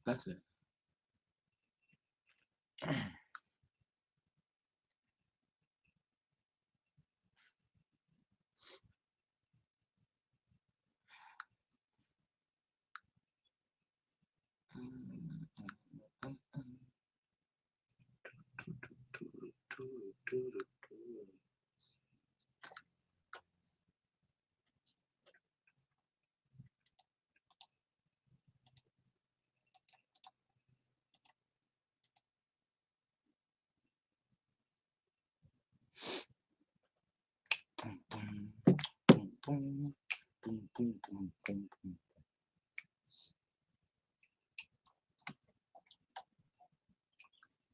That's it.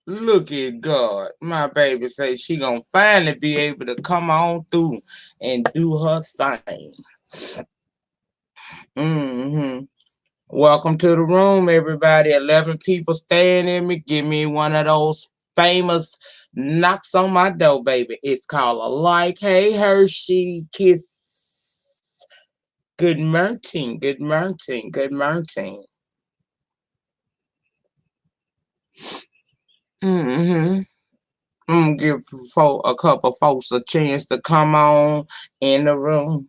Look at God. My baby say she gonna finally be able to come on through and do her thing. Welcome to the room, everybody. 11 people staying in me. Give me one of those famous knocks on my door, baby. It's called a like. Hey, Hershey, kiss. Good morning. Good morning. Good morning. I'm gonna give a couple folks a chance to come on in the room.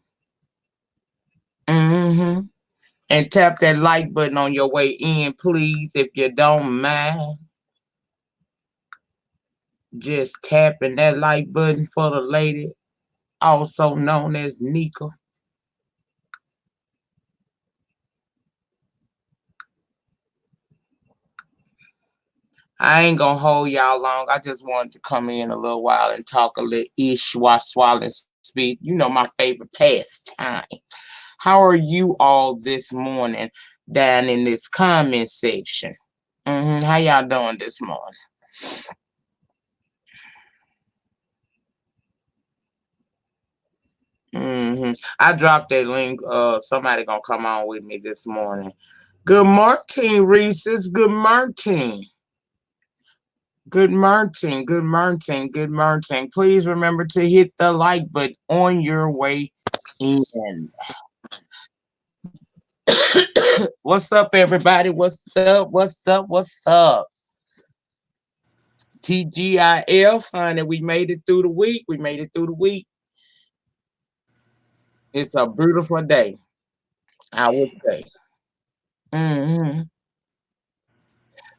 And tap that like button on your way in, please, if you don't mind. Just tapping that like button for the lady, also known as Nyca. I ain't gonna hold y'all long. I just wanted to come in a little while and talk a little ish while swallowing speed. You know, my favorite pastime. How are you all this morning down in this comment section? How y'all doing this morning? I dropped that link. Somebody gonna come on with me this morning. Good morning, Reese's. Good morning. Good morning. Good morning. Good morning. Please remember to hit the like button on your way in. What's up, everybody? What's up? What's up? What's up? TGIF, honey. We made it through the week. We made it through the week. It's a beautiful day, I would say. hmm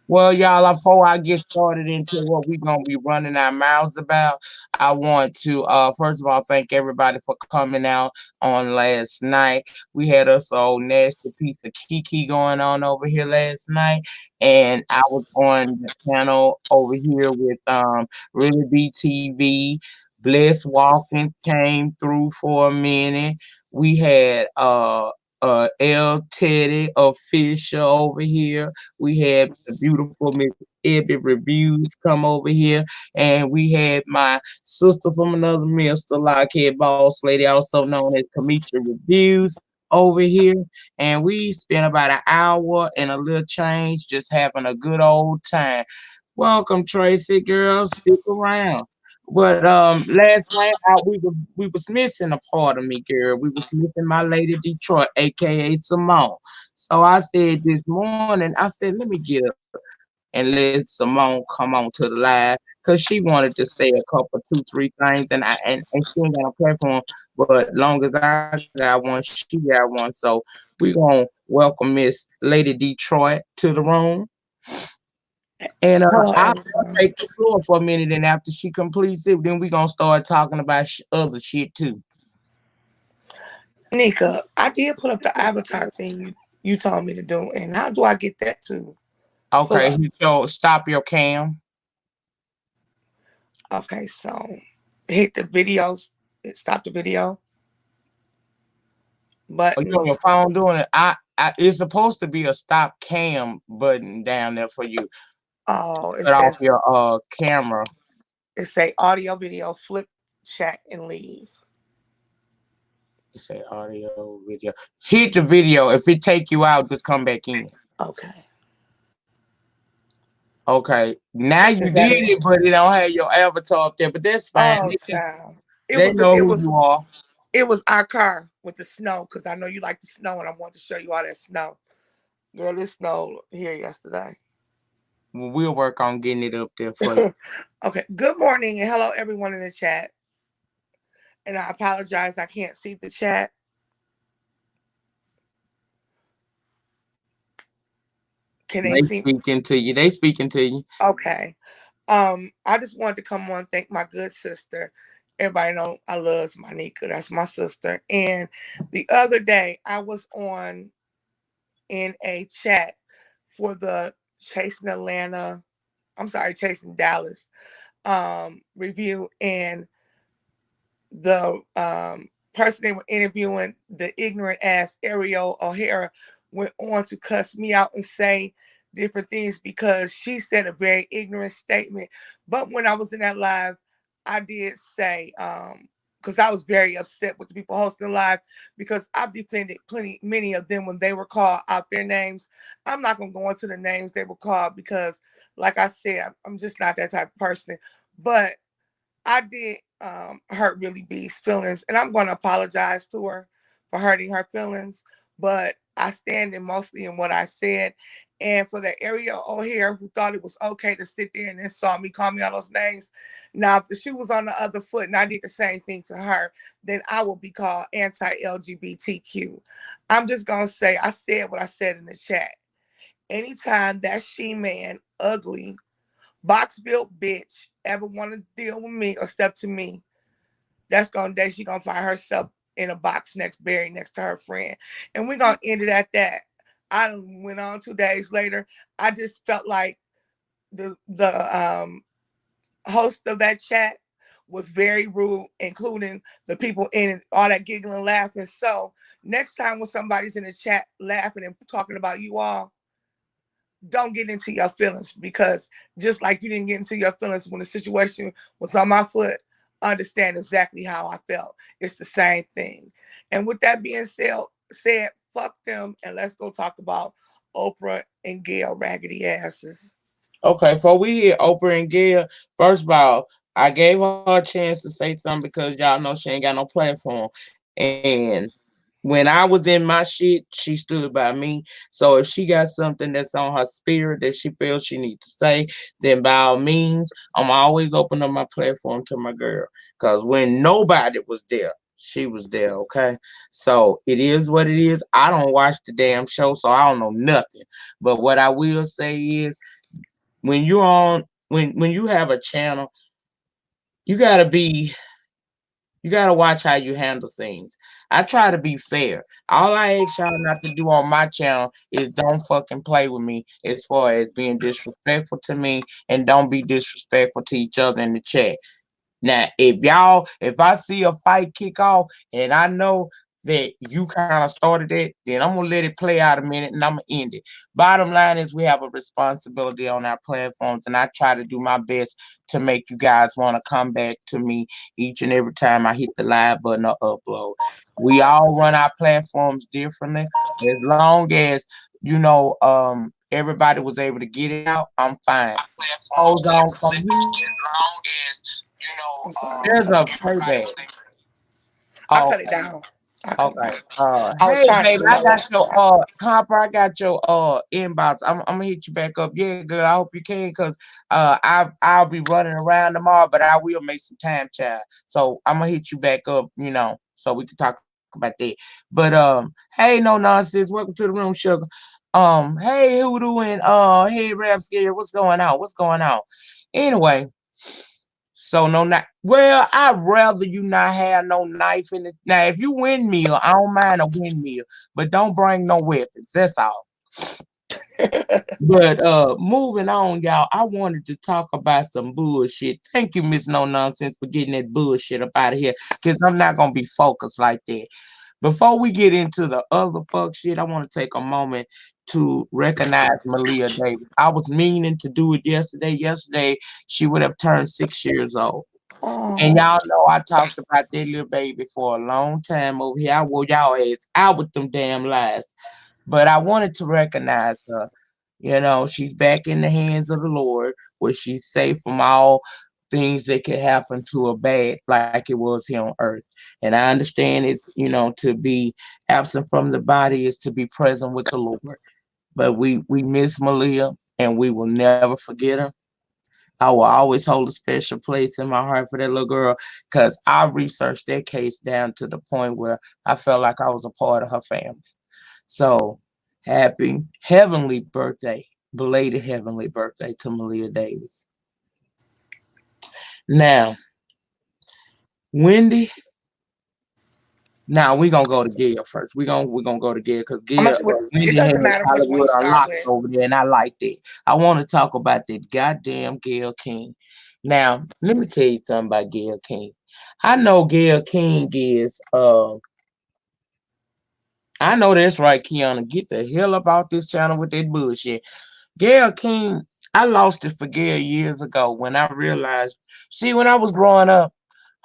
Well, y'all, before I get started into what we're gonna be running our mouths about, I want to first of all thank everybody for coming out on last night. We had us old nasty piece of kiki going on over here last night, and I was on the channel over here with Really BTV. Bless Walking came through for a minute. We had L Teddy official over here. We had the beautiful Miss Ebby Reviews come over here, and we had my sister from another mister, Lockhead Boss Lady, also known as Kamisha Reviews, over here. And we spent about an hour and a little change just having a good old time. Welcome, Tracy, girl. Stick around. But last night we was missing a part of me, girl. We was missing my lady Detroit, aka Simone. So I said this morning, I said, let me get up and let Simone come on to the live because she wanted to say a couple, two, three things, and she ain't got a platform. But long as I got one, she got one. So we gonna welcome Miss Lady Detroit to the room. And Hello, I'll everyone. take the floor for a minute, and after she completes it, then we're gonna start talking about other shit too. Nyca, I did put up the avatar thing you told me to do, and how do I get that to pull Okay, up? so stop your cam. Okay, so hit the videos, stop the video Are you on button. your phone doing it? It's supposed to be a stop cam button down there for you. Oh, Cut off your camera. it say audio, video, flip, chat, and leave. You say audio, video. Hit the video. If it take you out, just come back in. Okay, Okay. Now you is that did it? it, but it don't have your avatar up there. But that's fine. Oh, child, it They was know who you are. it was our car with the snow because I know you like the snow, and I wanted to show you all that snow. Girl, it snowed here yesterday. We'll work on getting it up there for you. Okay. Good morning and hello everyone in the chat. And I apologize, I can't see the chat. Can they They see? speaking to you. They speaking to you. Okay. I just wanted to come on and thank my good sister. Everybody know I love my Nyca. That's my sister. And the other day I was on in a chat for the Chasing Atlanta, I'm sorry, Chasing Dallas review, and the person they were interviewing, the ignorant ass Ariel O'Hara, went on to cuss me out and say different things because she said a very ignorant statement. But when I was in that live, I did say, because I was very upset with the people hosting the live because I've defended many of them when they were called out their names. I'm not gonna go into the names they were called because, like I said, I'm just not that type of person. But I did hurt Really B's feelings, and I'm going to apologize to her for hurting her feelings. But I stand in mostly in what I said. And for the area O'Hare who thought it was okay to sit there and then saw me call me all those names, now if the shoe was on the other foot and I did the same thing to her, then I will be called anti-LGBTQ. I'm just going to say I said what I said in the chat. Anytime that she-man, ugly, box built bitch ever want to deal with me or step to me, she gonna find herself in a box buried next to her friend, and we're gonna end it at that. I went on 2 days later. I just felt like the host of that chat was very rude, including the people in it, all that giggling and laughing. So next time when somebody's in the chat laughing and talking about you all, don't get into your feelings because just like you didn't get into your feelings when the situation was on my foot, understand exactly how I felt. It's the same thing. And with that being said, fuck them and let's go talk about Oprah and Gail raggedy asses. Okay, before we hear Oprah and Gail, first of all, I gave her a chance to say something because y'all know she ain't got no platform. And when I was in my shit, she stood by me. So if she got something that's on her spirit that she feels she needs to say, then by all means, I'm always open up my platform to my girl. Because when nobody was there, she was there, okay? So it is what it is. I don't watch the damn show, so I don't know nothing. But what I will say is when you're on when you have a channel, you gotta be you gotta watch how you handle things. I try to be fair. All I ask y'all not to do on my channel is don't fucking play with me as far as being disrespectful to me and don't be disrespectful to each other in the chat. Now, if I see a fight kick off and I know that you kind of started it, then I'm gonna let it play out a minute and I'm gonna end it. Bottom line is we have a responsibility on our platforms, and I try to do my best to make you guys want to come back to me each and every time I hit the live button or upload. We all run our platforms differently. As long as everybody was able to get it out, I'm fine. Hold on from here. I'm sorry. There's a playback. I Oh, cut it down. I cut it okay. down. I was Hey, trying to baby, do I my got lap your dance. Copper. I got your inbox. I'm gonna hit you back up. Yeah, good. I hope you can, cause I'll be running around tomorrow, but I will make some time, child. So I'm gonna hit you back up, so we can talk about that. But hey, no nonsense. Welcome to the room, sugar. Hey, Hoodoo and hey, Rap Scare. What's going on? What's going on? Anyway. So no knife. Well, I'd rather you not have no knife in it. Now, if you windmill, I don't mind a windmill, but don't bring no weapons. That's all. But moving on, y'all. I wanted to talk about some bullshit. Thank you, Miss No Nonsense, for getting that bullshit up out of here. Cause I'm not gonna be focused like that. Before we get into the other fuck shit, I want to take a moment to recognize Malia Davis. I was meaning to do it yesterday. Yesterday, she would have turned 6 years old. And Oh, y'all know I talked about that little baby for a long time over here. I wore y'all ass out with them damn lies. But I wanted to recognize her. She's back in the hands of the Lord, where she's safe from all things that could happen to her bad, like it was here on earth. And I understand to be absent from the body is to be present with the Lord. but we miss Malia and we will never forget her. I will always hold a special place in my heart for that little girl because I researched that case down to the point where I felt like I was a part of her family. So happy heavenly birthday, belated heavenly birthday to Malia Davis. Now, Wendy, now we're gonna go to Gail first. We're gonna go to Gail because I'm gonna Gail see which. It Wendy has doesn't matter which one you Hollywood start unlocked with. over there, and I like that. I want to talk about that goddamn Gail King. Now, let me tell you something about Gail King. I know Gail King is I know that's right, Kiana. Get the hell up off this channel with that bullshit. Gail King, I lost it for Gail years ago when I realized, see, when I was growing up,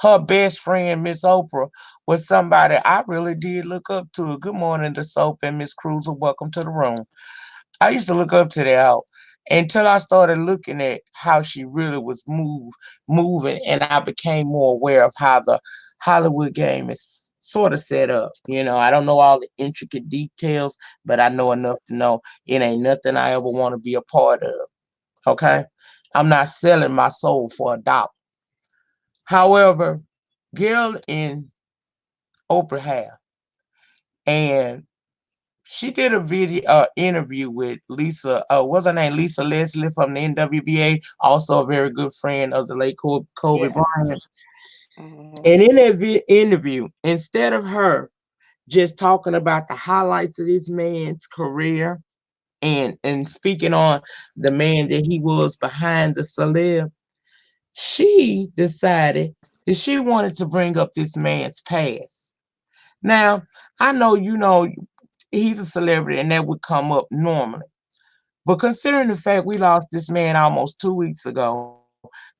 her best friend, Miss Oprah, was somebody I really did look up to. Good morning, the soap and Miss Cruiser. Welcome to the room. I used to look up to that out until I started looking at how she really was moving, and I became more aware of how the Hollywood game is sort of set up. I don't know all the intricate details, but I know enough to know it ain't nothing I ever want to be a part of. Okay, I'm not selling my soul for $1. However, Gail and Oprah have, and she did a video interview with Lisa. What's her name? Lisa Leslie from the NWBA, also a very good friend of the late Kobe Yeah. Bryant. Hmm. And in that interview, instead of her just talking about the highlights of this man's career and speaking on the man that he was behind the celeb, she decided that she wanted to bring up this man's past. Now, I know he's a celebrity and that would come up normally. But considering the fact we lost this man almost 2 weeks ago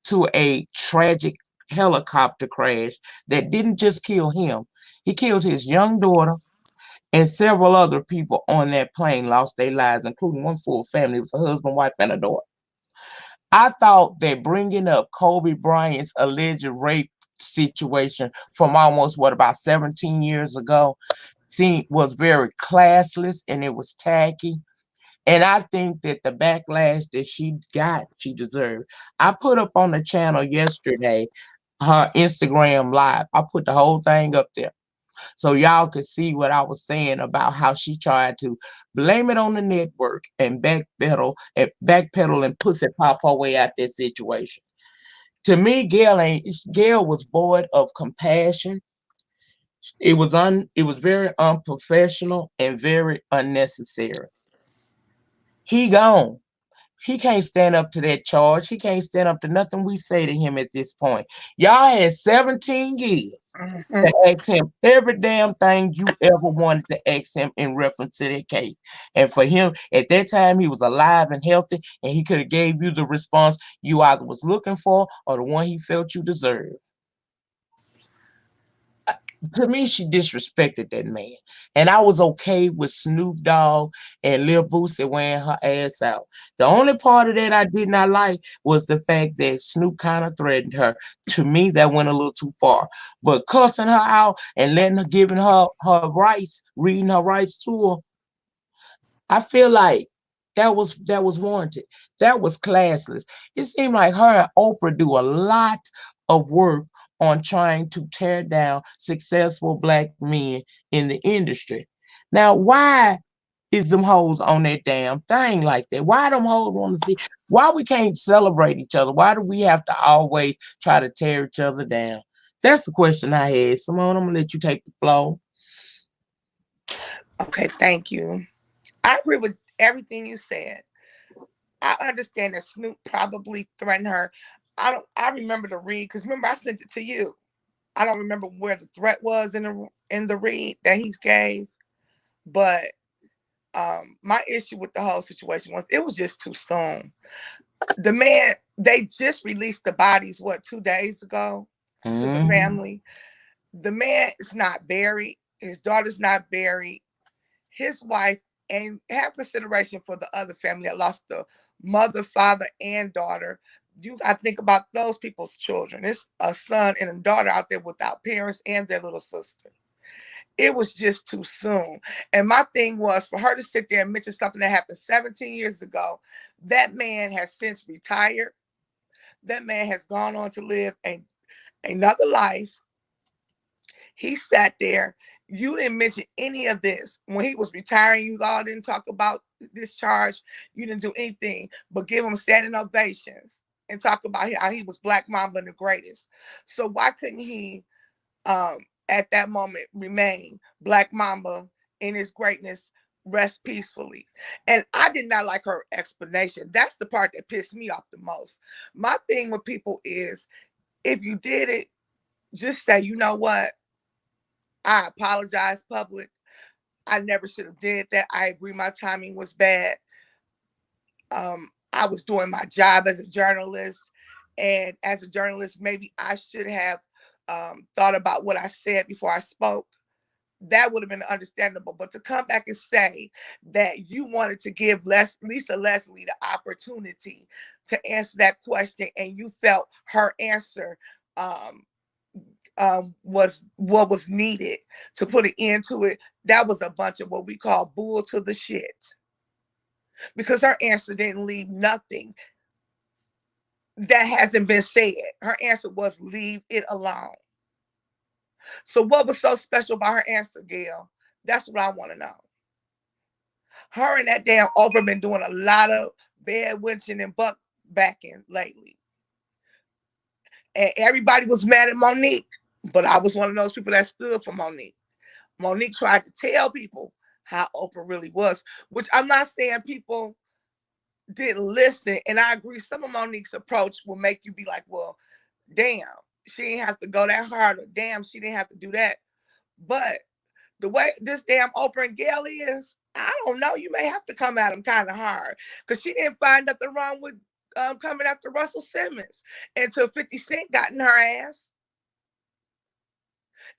to a tragic helicopter crash that didn't just kill him, he killed his young daughter and several other people on that plane lost their lives, including one full family. It was a husband, wife, and a daughter. I thought that bringing up Kobe Bryant's alleged rape situation from almost about 17 years ago was very classless and it was tacky. And I think that the backlash that she got, she deserved. I put up on the channel yesterday her Instagram live. I put the whole thing up there so y'all could see what I was saying about how she tried to blame it on the network and backpedal and pussy pop her way out that situation. To me, Gail was void of compassion. It was very unprofessional and very unnecessary. He gone. He can't stand up to that charge. He can't stand up to nothing we say to him at this point. Y'all had 17 years Hmm. to ask him every damn thing you ever wanted to ask him in reference to that case. And for him, at that time, he was alive and healthy, and he could have gave you the response you either was looking for or the one he felt you deserved. To me, she disrespected that man. And I was okay with Snoop Dogg and Lil Boosie wearing her ass out. The only part of that I did not like was the fact that Snoop kind of threatened her. To me, that went a little too far. But cussing her out and giving her rights, reading her rights to her, I feel like that was warranted. That was classless. It seemed like her and Oprah do a lot of work on trying to tear down successful black men in the industry. Now, why is them hoes on that damn thing like that? Why them hoes want to see? Why we can't celebrate each other? Why do we have to always try to tear each other down? That's the question I had. Simone, I'm gonna let you take the floor. Okay, thank you. I agree with everything you said. I understand that Snoop probably threatened her. I don't. I remember the read because remember I sent it to you. I don't remember where the threat was in the read that he gave, but my issue with the whole situation was it was just too soon. The man, they just released the bodies, what, 2 days ago to the Mhm. family. The man is not buried. His daughter's not buried. His wife, and have consideration for the other family that lost the mother, father, and daughter. You got to think about those people's children. It's a son and a daughter out there without parents and their little sister. It was just too soon. And my thing was for her to sit there and mention something that happened 17 years ago. That man has since retired. That man has gone on to live another life. He sat there. You didn't mention any of this. When he was retiring, you all didn't talk about this charge. You didn't do anything but give him standing ovations and talk about how he was Black Mamba and the greatest. So why couldn't he um, at that moment remain Black Mamba in his greatness, rest peacefully? And I did not like her explanation. That's the part that pissed me off the most. My thing with people is if you did it, just say, you know what? I apologize public. I never should have did that. I agree my timing was bad. I was doing my job as a journalist. And as a journalist, maybe I should have thought about what I said before I spoke. That would have been understandable. But to come back and say that you wanted to give Lisa Leslie the opportunity to answer that question and you felt her answer um, was what was needed to put an end to it, that was a bunch of what we call bull to the shit. Because her answer didn't leave nothing that hasn't been said. Her answer was leave it alone. So what was so special about her answer, Gail? That's what I want to know. Her and that damn Oprah been doing a lot of bed winching and buck backing lately. And everybody was mad at Monique, but I was one of those people that stood for Monique. Monique tried to tell people how Oprah really was, which I'm not saying people didn't listen. And I agree, some of Monique's approach will make you be like, well, damn, she didn't have to go that hard, or damn, she didn't have to do that. But the way this damn Oprah and Gail is, I don't know. You may have to come at them kind of hard because she didn't find nothing wrong with coming after Russell Simmons until 50 Cent got in her ass.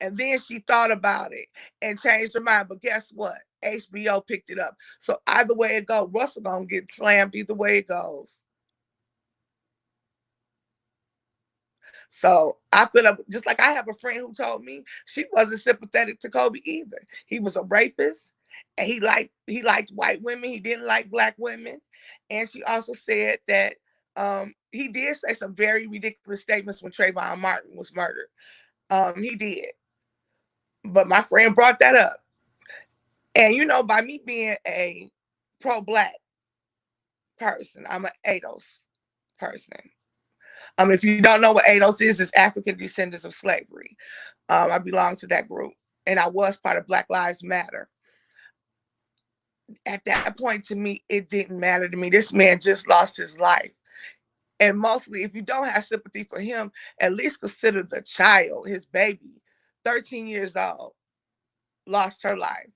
And then she thought about it and changed her mind. But guess what? HBO picked it up. So either way it goes, Russell gonna get slammed either way it goes. So I feel like, just like I have a friend who told me she wasn't sympathetic to Kobe either. He was a rapist and he liked white women. He didn't like black women. And she also said that he did say some very ridiculous statements when Trayvon Martin was murdered. He did. But my friend brought that up. And by me being a pro-black person, I'm an ADOS person. If you don't know what ADOS is, it's African Descendants of Slavery. I belong to that group, and I was part of Black Lives Matter. At that point, to me, it didn't matter to me. This man just lost his life. And mostly, if you don't have sympathy for him, at least consider the child, his baby, 13 years old, lost her life.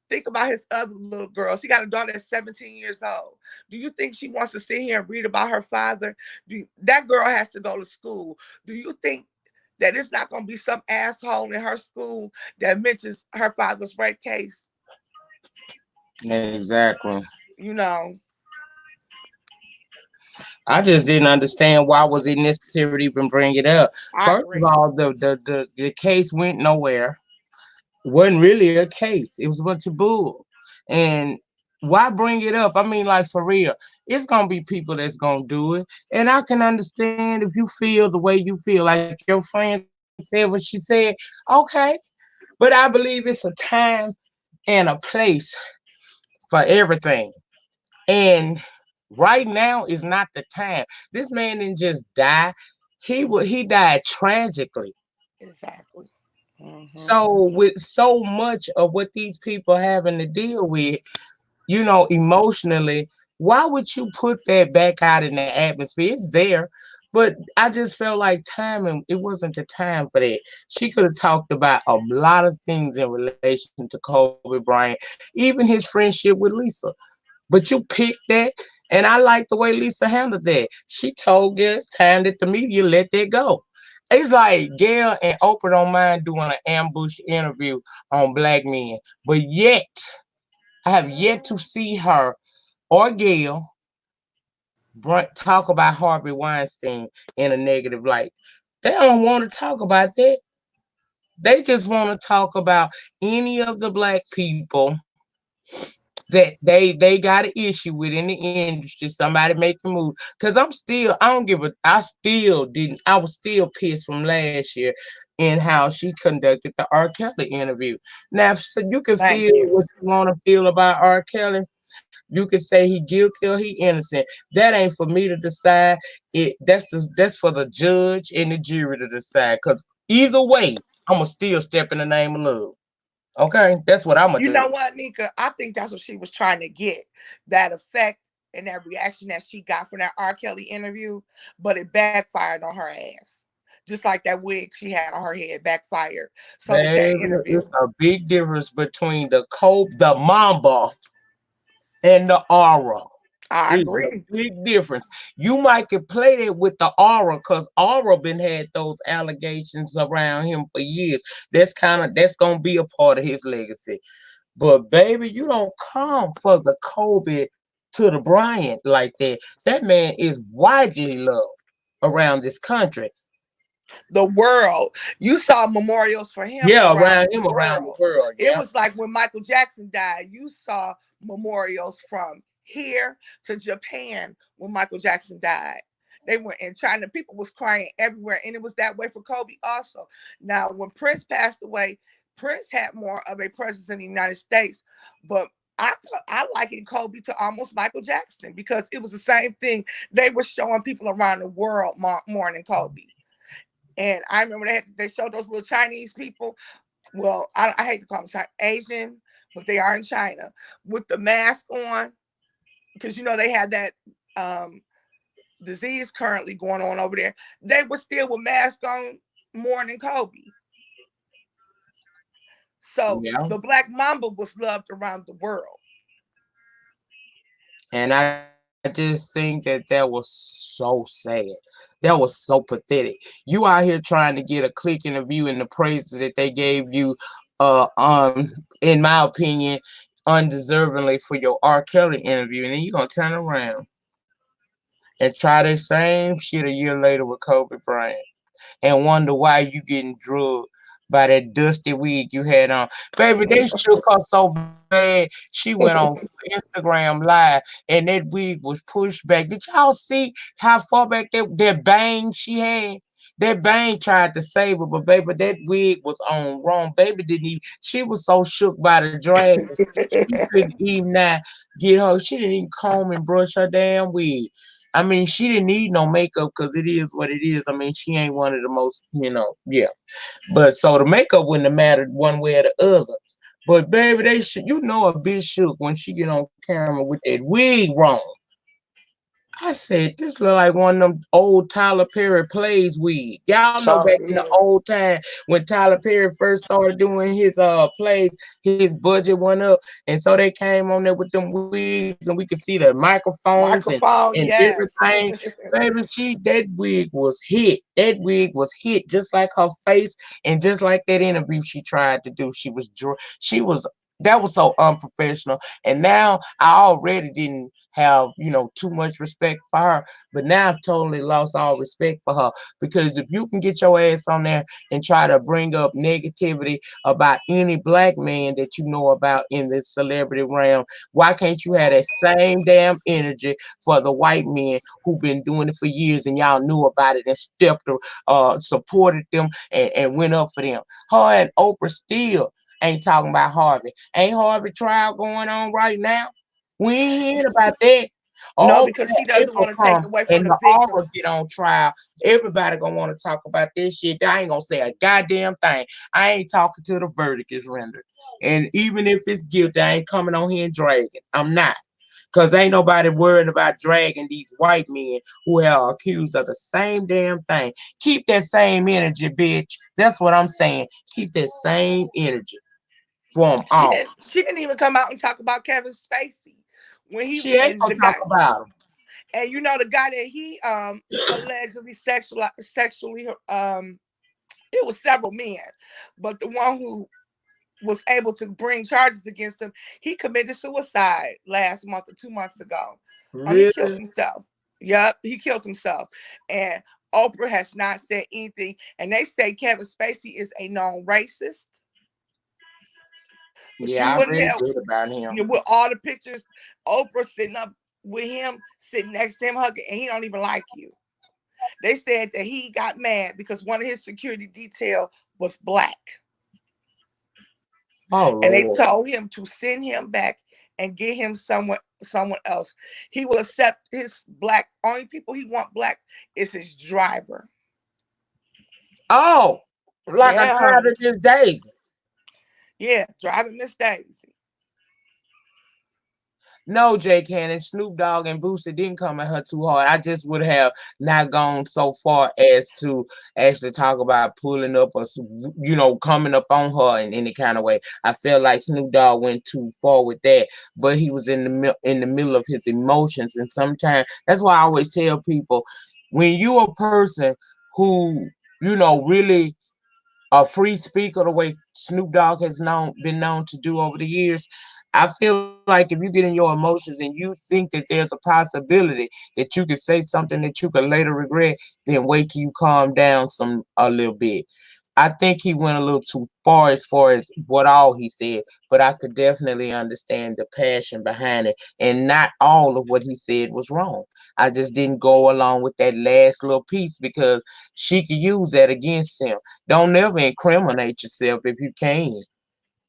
Think about his other little girls. He got a daughter that's 17 years old. Do you think she wants to sit here and read about her father? That girl has to go to school. Do you think that it's not going to be some asshole in her school that mentions her father's rape case? Exactly. You know, I just didn't understand why was it necessary to even bring it up. I First of agree. all, the case went nowhere. Wasn't really a case. It was a bunch of bull. And why bring it up? I mean, like for real, it's gonna be people that's gonna do it. And I can understand if you feel the way you feel, like your friend said what she said, okay. But I believe it's a time and a place for everything. And right now is not the time. This man didn't just die. He died tragically. Exactly. Hmm. So with so much of what these people having to deal with, emotionally, why would you put that back out in the atmosphere? It's there, but I just felt like timing, it wasn't the time for that. She could have talked about a lot of things in relation to Kobe Bryant, even his friendship with Lisa. But you picked that, and I like the way Lisa handled that. She told Gail it's time that the media let that go. It's like Gail and Oprah don't mind doing an ambush interview on black men, but yet I have yet to see her or Gail talk about Harvey Weinstein in a negative light. They don't want to talk about that. They just want to talk about any of the black people that they got an issue with in the industry. Somebody make the move. Cause I don't give a I still didn't I was still pissed from last year in how she conducted the R. Kelly interview. Now so you can feel Thank you. what you want to feel about R. Kelly. You can say he guilty or he innocent. That ain't for me to decide. That's for the judge and the jury to decide. Cause either way, I'ma still step in the name of love. Okay, that's what I'ma You do. know what, Nyca? I think that's what she was trying to get, that effect and that reaction that she got from that R. Kelly interview, but it backfired on her ass. Just like that wig she had on her head backfired. So did that Baby, interview. it's a big difference between the mamba and the aura. I It's a agree. big difference. You might can play that with the aura because aura been had those allegations around him for years. That's gonna be a part of his legacy. But baby, you don't come for the Kobe to the Bryant like that. That man is widely loved around this country. The world. You saw memorials for him Yeah, around around the him around the world. world. It Yeah. was like when Michael Jackson died, you saw memorials from here to Japan when Michael Jackson died. They went in China. People was crying everywhere. And it was that way for Kobe also. Now, when Prince passed away, Prince had more of a presence in the United States. But I, I likened Kobe to almost Michael Jackson because it was the same thing. They were showing people around the world mourning Kobe. And I remember they showed those little Chinese people. Well, I hate to call them Asian, but they are in China with the mask on because they had that um, disease currently going on over there. They were still with masks on mourning Kobe. So Yeah. the Black Mamba was loved around the world. And I just think that was so sad. That was so pathetic. You out here trying to get a click and a view and the praises that they gave you, uh, um, in my opinion, undeservingly for your R. Kelly interview, and then you gonna turn around and try the same shit a year later with Kobe Bryant and wonder why you getting drugged by that dusty wig you had on. Baby, they shook her so bad she went on Instagram Live and that wig was pushed back. Did y'all see how far back that bang she had? That bang tried to save her, but baby, that wig was on wrong. Baby didn't even, she was so shook by the dragon. She couldn't even not get her, she didn't even comb and brush her damn wig. I mean, she didn't need no makeup because it is what it is. I mean, she ain't one of the most, yeah. But so the makeup wouldn't have mattered one way or the other. But baby, they should, a bitch shook when she get on camera with that wig wrong. I said, this look like one of them old Tyler Perry plays wig. Y'all know back So in the did. old time when Tyler Perry first started doing his plays, his budget went up. And so they came on there with them wigs and we could see the microphones and Microphone, yes. everything. Baby, that wig was hit. That wig was hit just like her face and just like that interview she tried to do. She was that was so unprofessional. And now I already didn't have, too much respect for her. But now I've totally lost all respect for her. Because if you can get your ass on there and try to bring up negativity about any black man that you know about in the celebrity realm, why can't you have that same damn energy for the white men who've been doing it for years and y'all knew about it and supported them and went up for them? Her and Oprah still ain't talking about Harvey. Ain't Harvey trial going on right now? We ain't hearing about that. No, Oh, because she doesn't April want to take come away from and the the aura victims. get on trial. Everybody gonna want to talk about this shit. I ain't gonna say a goddamn thing. I ain't talking till the verdict is rendered. And even if it's guilty, I ain't coming on here and dragging. I'm not. Cause ain't nobody worried about dragging these white men who are accused of the same damn thing. Keep that same energy, bitch. That's what I'm saying. Keep that same energy for them She all. didn't. She didn't even come out and talk about Kevin Spacey when he She ain't and gonna the talk guy about him. and the guy that he allegedly sexually it was several men, but the one who was able to bring charges against him, he committed suicide last month or 2 months ago. He killed Really? himself. Yep, he killed himself. And Oprah has not said anything, and they say Kevin Spacey is a known racist. But Yeah, you I wouldn't read have, good about him. with all the pictures, Oprah sitting up with him, sitting next to him, hugging, and he don't even like you. They said that he got mad because one of his security detail was black, Oh and they Lord. told him to send him back and get him someone else. He will accept his black. Only people he want black is his driver. Oh, like a Yeah, child honey. of this days. Yeah, driving Miss Daisy. No, Jay Cannon, Snoop Dogg and Boosie didn't come at her too hard. I just would have not gone so far as to actually talk about pulling up or, coming up on her in any kind of way. I felt like Snoop Dogg went too far with that, but he was in the middle of his emotions, and sometimes that's why I always tell people, when you're a person who really a free speaker the way Snoop Dogg has been known to do over the years. I feel like if you get in your emotions and you think that there's a possibility that you could say something that you could later regret, then wait till you calm down a little bit. I think he went a little too far as what all he said, but I could definitely understand the passion behind it, and not all of what he said was wrong. I just didn't go along with that last little piece because she could use that against him. Don't never incriminate yourself if you can.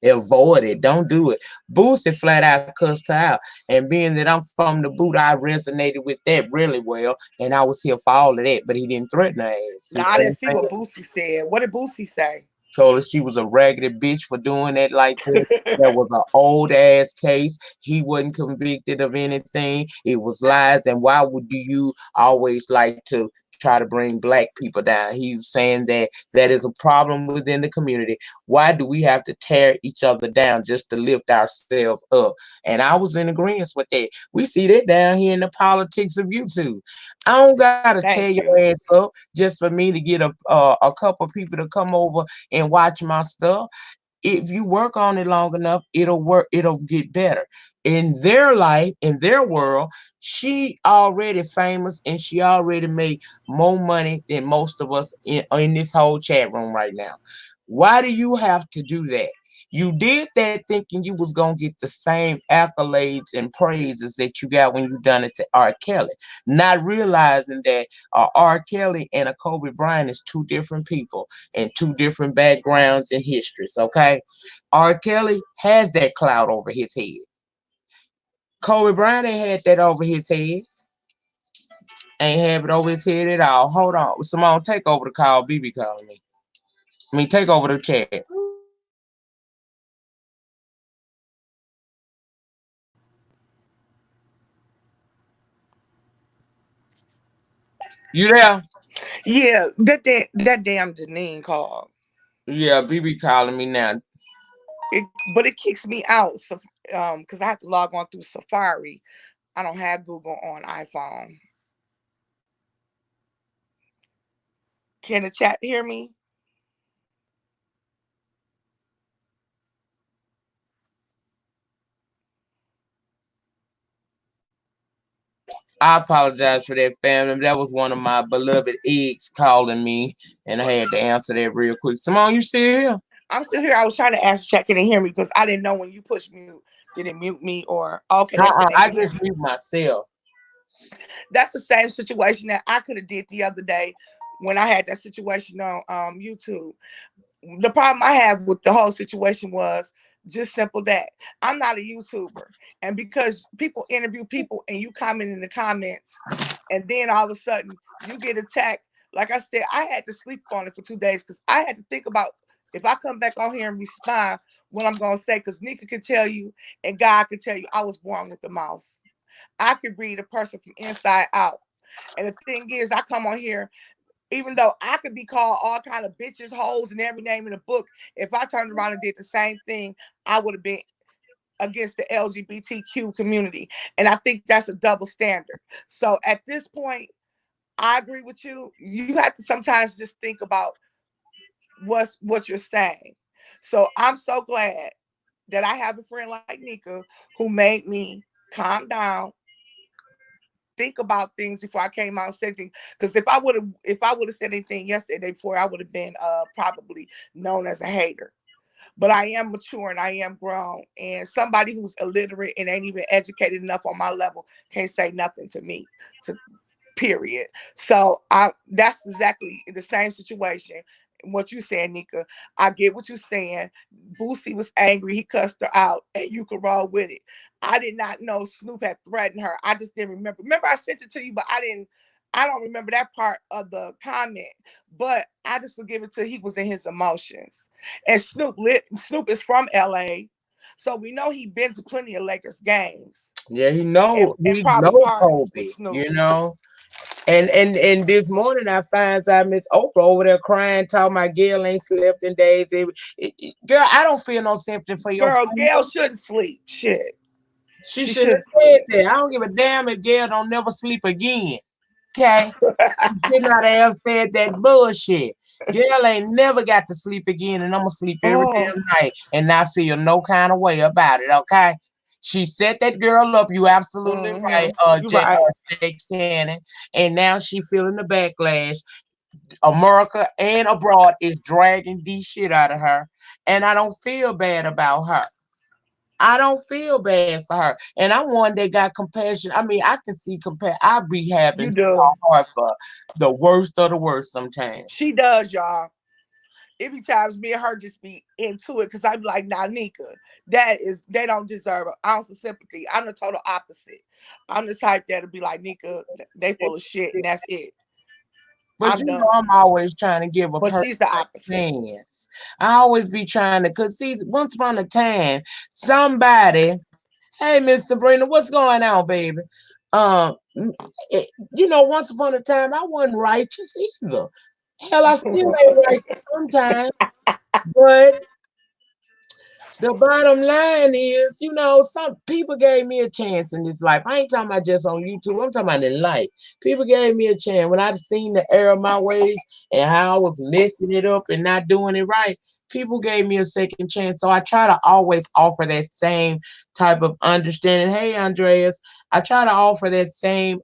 Avoid it. Don't do it. Boosie flat out cussed her out. And being that I'm from the boot, I resonated with that really well. And I was here for all of that, but he didn't threaten her ass. You Now I know didn't what see I'm what saying? Boosie said. What did Boosie say? Told her she was a raggedy bitch for doing that like that. That was an old ass case. He wasn't convicted of anything. It was lies. And why would do you always like to try to bring black people down? He's saying that that is a problem within the community. Why do we have to tear each other down just to lift ourselves up? And I was in agreement with that. We see that down here in the politics of YouTube. I don't gotta tear Thank your you. ass up just for me to get a couple people to come over and watch my stuff. If you work on it long enough, it'll work, it'll get better. In their life, in their world, she already famous and she already made more money than most of us in this whole chat room right now. Why do you have to do that? You did that thinking you was gonna get the same accolades and praises that you got when you done it to R. Kelly, not realizing that R. Kelly and a Kobe Bryant is two different people and two different backgrounds and histories. Okay, R. Kelly has that cloud over his head. Kobe Bryant ain't had that over his head. Ain't have it over his head at all. Hold on, Simone, take over the call. BB calling me. I mean, take over the chat. You there? Yeah, that damn Janine called. Yeah, BB calling me now. But it kicks me out. So, because I have to log on through Safari. I don't have Google on iPhone. Can the chat hear me? I apologize for that, family. That was one of my beloved eggs calling me, and I had to answer that real quick. Simone, you still here? I'm still here. I was trying to ask the chat, can they hear me? Because I didn't know when you push mute, did it mute me or okay, they said they I can hear just me. mute myself. That's the same situation that I could have did the other day when I had that situation on YouTube. The problem I have with the whole situation was just simple that I'm not a YouTuber. And because people interview people and you comment in the comments, and then all of a sudden you get attacked. Like I said, I had to sleep on it for 2 days because I had to think about if I come back on here and respond, what I'm gonna say. Because Nyca can tell you, and God can tell you, I was born with the mouth. I could read a person from inside out. And the thing is, I come on here even though I could be called all kind of bitches, hoes, and every name in the book, if I turned around and did the same thing, I would have been against the LGBTQ community. And I think that's a double standard. So at this point, I agree with you. You have to sometimes just think about what you're saying. So I'm so glad that I have a friend like Nyca who made me calm down think about things before I came out and said things. Because if I would have said anything yesterday before, I would have been probably known as a hater. But I am mature and I am grown. And somebody who's illiterate and ain't even educated enough on my level can't say nothing to me. To period. So that's exactly the same situation. What you saying, Nyca? I get what you're saying. Boosie was angry. He cussed her out, and you could roll with it. I did not know Snoop had threatened her. I just didn't remember. Remember, I sent it to you, but I didn't. I don't remember that part of the comment. But I just will give it to he was in his emotions. And Snoop is from LA, so we know he been to plenty of Lakers games Yeah, and he probably know parties with Kobe, Snoop. you know. And this morning I finds out Miss Oprah over there crying, talking about Gail ain't slept in days. Girl, I don't feel no sympathy for your Girl, Gail feelings. shouldn't sleep. Shit. She She shouldn't shouldn't have said sleep. that. I don't give a damn if Gail don't never sleep again. Okay? She should not have said that bullshit. Gail ain't never got to sleep again, and I'm gonna sleep every Oh. damn night and not feel no kind of way about it. Okay? She set that girl up. You absolutely right, You're right. Jay Cannon, and now she feeling the backlash. America and abroad is dragging the shit out of her, and I don't feel bad about her. I don't feel bad for her. And I'm one that got compassion. I mean, I can see I be having You a do. heart for the worst of the worst sometimes. She does, y'all. It be times me and her just be into it because I be like, nah, Nyca, they don't deserve an ounce of sympathy. I'm the total opposite. I'm the type that'll be like, Nyca, they full of shit and that's it. But I'm you know, done. I'm always trying to give a But person she's the a opposite. chance. I always be trying to, cause see, once upon a time, somebody, hey, Miss Sabrina, what's going on, baby? Um, once upon a time, I wasn't righteous either. Hell, I still ain't righteous sometimes, but the bottom line is, some people gave me a chance in this life. I ain't talking about just on YouTube. I'm talking about in life. People gave me a chance when I seen the error of my ways and how I was messing it up and not doing it right. People gave me a second chance. So I try to always offer that same type of understanding. Hey, Andreas, I try to offer that same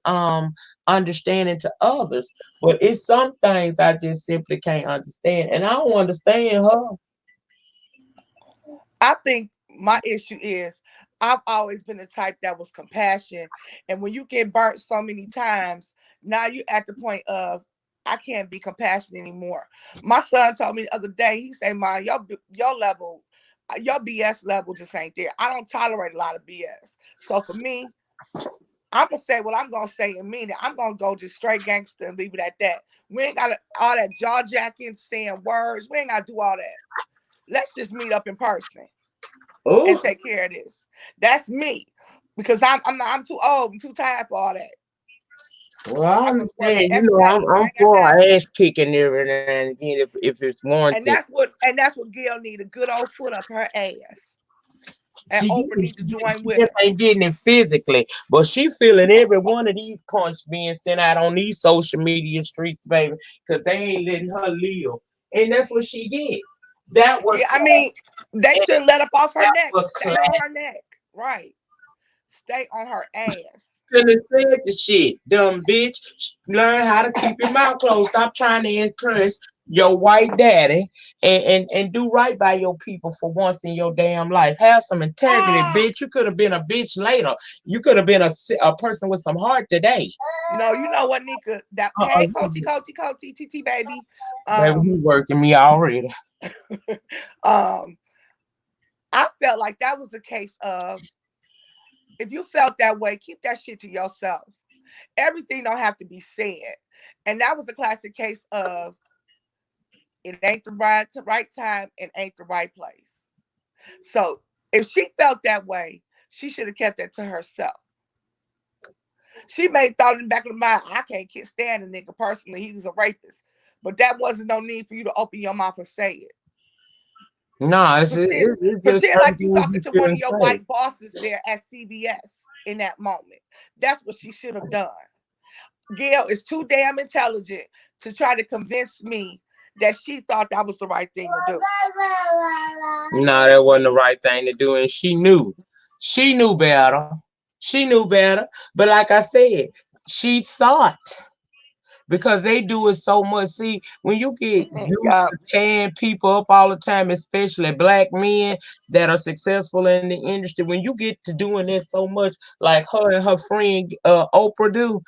understanding to others. But it's some things I just simply can't understand. And I don't understand her. I think my issue is I've always been the type that was compassion. And when you get burnt so many times, now you at the point of I can't be compassionate anymore. My son told me the other day, he said, "Ma, your level, your BS level just ain't there. I don't tolerate a lot of BS. So for me, I'm gonna say what I'm gonna say and mean it. I'm gonna go just straight gangster and leave it at that. We ain't got all that jaw jacking, saying words. We ain't gotta do all that. Let's just meet up in person and Oh. take care of this." That's me. Because I'm too old, I'm too tired for all that. Well, I I go to work understand. every day. I I'm ain't got for time for ass that. kicking every now and again if it's And warranted. that's what Gail need, a good old foot up her ass. And Oprah need to join She with just her. ain't getting it physically, but she feeling every one of these punches being sent out on these social media streets, baby, because they ain't letting her live, and that's what she get. That was Yeah, I mean, they and shouldn't let up off her that neck. was Stay on class. her neck. Right. Stay on her ass. Couldn't have said the shit, dumb bitch. Learn how to keep your mouth closed. Stop trying to impress your white daddy and do right by your people for once in your damn life. Have some integrity, bitch. You could have been a bitch later. You could have been a person with some heart today. No, you know what, Nyca? That Uh-uh. hey, Coachy, TT baby. Baby, Um, he working me already. um, I felt like that was a case of if you felt that way, keep that shit to yourself. Everything don't have to be said. And that was a classic case of it ain't the right time and ain't the right place. So if she felt that way, she should have kept that to herself. She may thought in the back of the mind, I can't stand a nigga personally. He was a rapist. But that wasn't no need for you to open your mouth and say it. No, Pretend, it's just pretend like certain you things talking you to one of shouldn't your say. white bosses there at CBS in that moment. That's what she should have done. Gail is too damn intelligent to try to convince me that she thought that was the right thing to do. No, that wasn't the right thing to do, and she knew. She knew better. She knew better. But like I said, she thought because they do it so much. See, when you get used Yeah. to paying people up all the time, especially black men that are successful in the industry, when you get to doing that so much, like her and her friend Oprah do,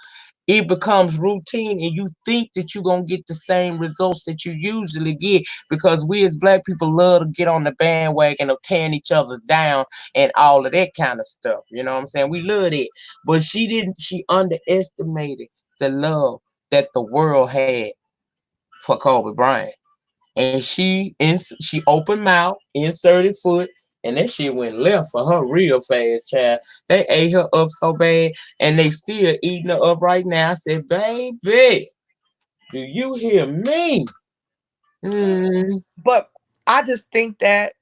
it becomes routine and you think that you're going to get the same results that you usually get because we as black people love to get on the bandwagon of tearing each other down and all of that kind of stuff. You know what I'm saying? We love it. But she underestimated the love that the world had for Kobe Bryant. And she opened mouth, inserted foot, and that shit went left for her real fast, child. They ate her up so bad, and they still eating her up right now. I said, baby, do you hear me? Mm. But I just think that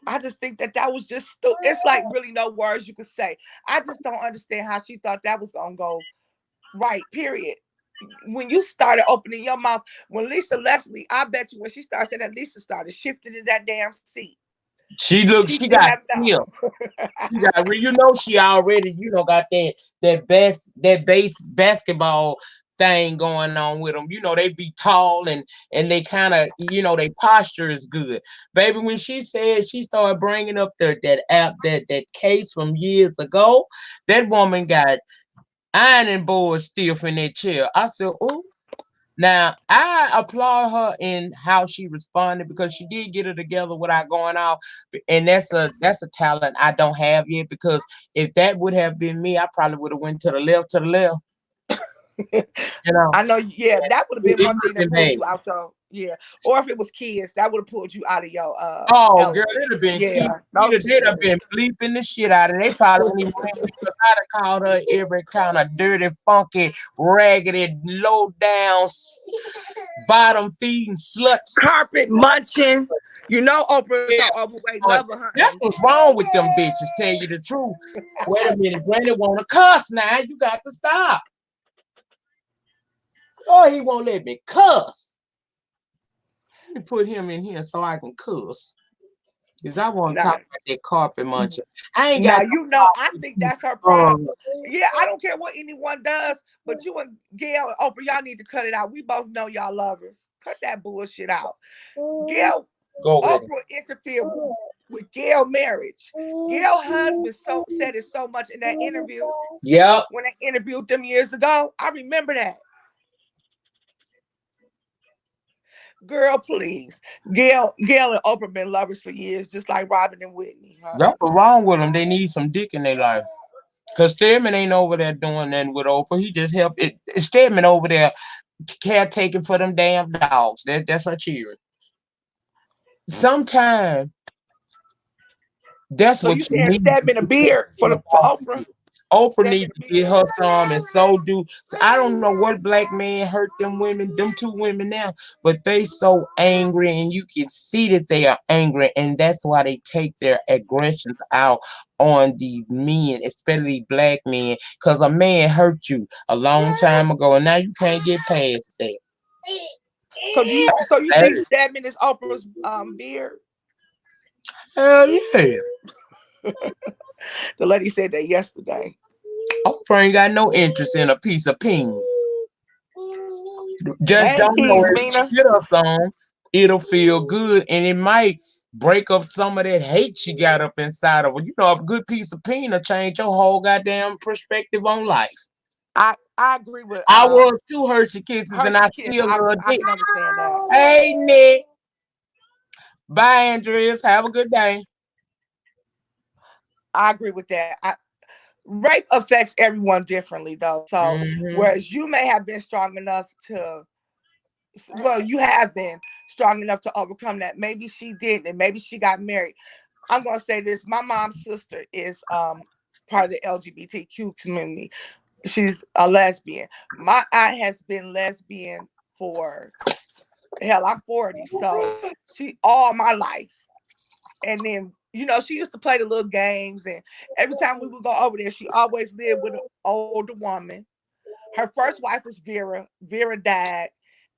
that was just it's like really no words you could say. I just don't understand how she thought that was gonna go right. Period. When you started opening your mouth, when Lisa Leslie, I bet you when she started saying that, Lisa started shifting in that damn seat. She She should got have skill. known. She got, she already, got that base basketball thing going on with them. They be tall and they kind of, their posture is good. Baby, when she said she started bringing up that case from years ago, that woman got ironing board stiff in that chair. I said, oh. Now I applaud her in how she responded because she did get it together without going off, and that's a talent I don't have yet. Because if that would have been me, I probably would have went to the left. You know, I know, yeah, that would have been it one thing would that have pulled been you bad. out your, yeah. Or if it was kids, that would have pulled you out of your Oh, girl, element. it'd have been keep. Yeah, those two They'd have things. been bleeping the shit out of it. They probably wouldn't even hear me because I'd have called her every kind of dirty, funky, raggedy, low down, bottom feeding sluts. Carpet munching. You know Oprah is Yeah, so overweight, but love her, that's honey. what's wrong with them bitches. Tell you the truth. Wait a minute, Granny want to cuss now. You got to stop. Oh, he won't let me cuss. Let me put him in here so I can cuss. Cause I want to Now, talk about that carpet muncher. I ain't now got you know I think no that's her problem. problem. Yeah, I don't care what anyone does, but you and Gail and Oprah, y'all need to cut it out. We both know y'all lovers. Cut that bullshit out. Gail, Go with it. Oprah interfered with Gail marriage. Gail husband said it so much in that interview Yep. when I interviewed them years ago. I remember that. Girl, please. Gail and Oprah been lovers for years, just like Robin and Whitney, That's honey. what's wrong with them. They need some dick in their life. Cause Stedman ain't over there doing nothing with Oprah. He just helped it. Stedman over there caretaking for them damn dogs. That's her cheering. Sometimes that's So you what you saying need to Stedman a do. beard for Oprah? Oprah needs Stedman a to get beard. her some, and so do. So I don't know what black man hurt them women, them two women now, but they so angry, and you can see that they are angry, and that's why they take their aggressions out on these men, especially black men, because a man hurt you a long time ago, and now you can't get past that. So you Hey, think Stedman is Oprah's beard? hell yeah. The lady said that yesterday. Oprah ain't got no interest in a piece of pink. Just Hey, don't know Keys, if she Mina. get us on, it'll feel good, and it might break up some of that hate she got up inside of her. A good piece of peanut change your whole goddamn perspective on life. I agree with I was too Hershey Kisses, and Hershey I Kiss. still love I dick. can understand that. Hey Nick, bye Andreas. Have a good day. I agree with that. Rape affects everyone differently though. So Hmm. whereas you may have been strong enough to, well, you have been strong enough to overcome that. Maybe she didn't, and maybe she got married. I'm gonna say this: my mom's sister is part of the LGBTQ community. She's a lesbian. My aunt has been lesbian for, hell, I'm 40, so she all my life. And then, she used to play the little games, and every time we would go over there, she always lived with an older woman. Her first wife was Vera. Vera died.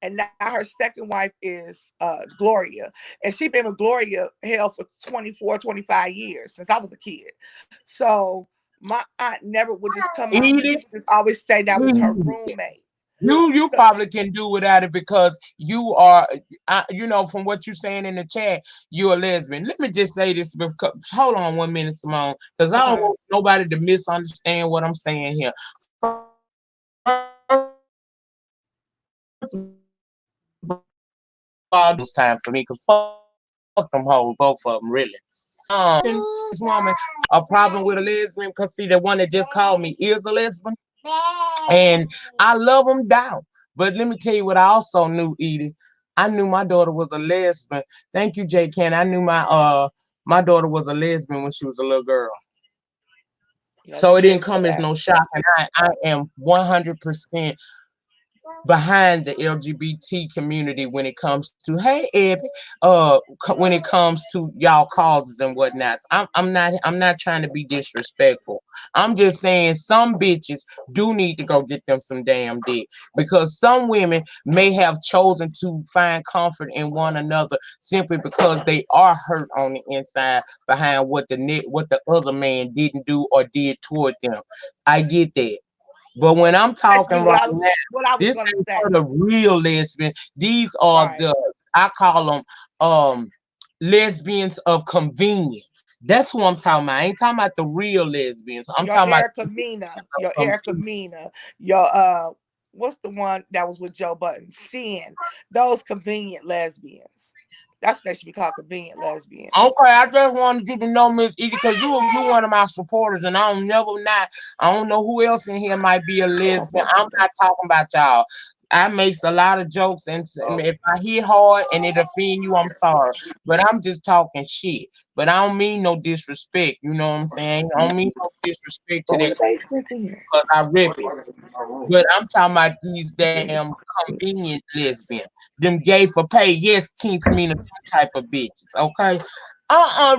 And now her second wife is Gloria. And she's been with Gloria, hell, for 24, 25 years since I was a kid. So My aunt never would just come out. Eat She it. would just always say that was her Eat it. roommate. You So, probably can do without it because you are, from what you're saying in the chat, you're a lesbian. Let me just say this because hold on 1 minute, Simone, because I don't okay. want nobody to misunderstand what I'm saying here. First of all, those times for me because fuck them hoes, both of them really. This woman a problem with a lesbian because see the one that just called me is a lesbian and I love them down. But let me tell you what I also knew, Edie. I knew my daughter was a lesbian. Thank you, Jay Ken. I knew my daughter was a lesbian when she was a little girl. Yeah, So you it better didn't say come as that. no shock. And I am 100% behind the LGBT community when it comes to hey Ed, when it comes to y'all causes and whatnot. I'm not trying to be disrespectful. I'm just saying some bitches do need to go get them some damn dick because some women may have chosen to find comfort in one another simply because they are hurt on the inside behind what the other man didn't do or did toward them. I get that. But when I'm talking Basically, right now, what I was this gonna ain't for say. the real lesbian. These are Right. the I call them lesbians of convenience. That's who I'm talking about. I ain't talking about the real lesbians. I'm Your talking about Erica Mena. Your Erica convenience. Mena. Your what's the one that was with Joe Button? Sin. Those convenient lesbians. That's what they should be called, convenient lesbians. Okay, I just wanted you to know, Miss Edie, because you one of my supporters, and I don't know who else in here might be a lesbian. I'm not talking about y'all. I makes a lot of jokes, and if I hit hard and it offend you, I'm sorry. But I'm just talking shit. But I don't mean no disrespect. You know what I'm saying? I don't mean no disrespect to Go in that the basement here. because I rip it. But I'm talking about these damn convenient lesbians. Them gay for pay. Yes, Kings mean them type of bitches. Okay.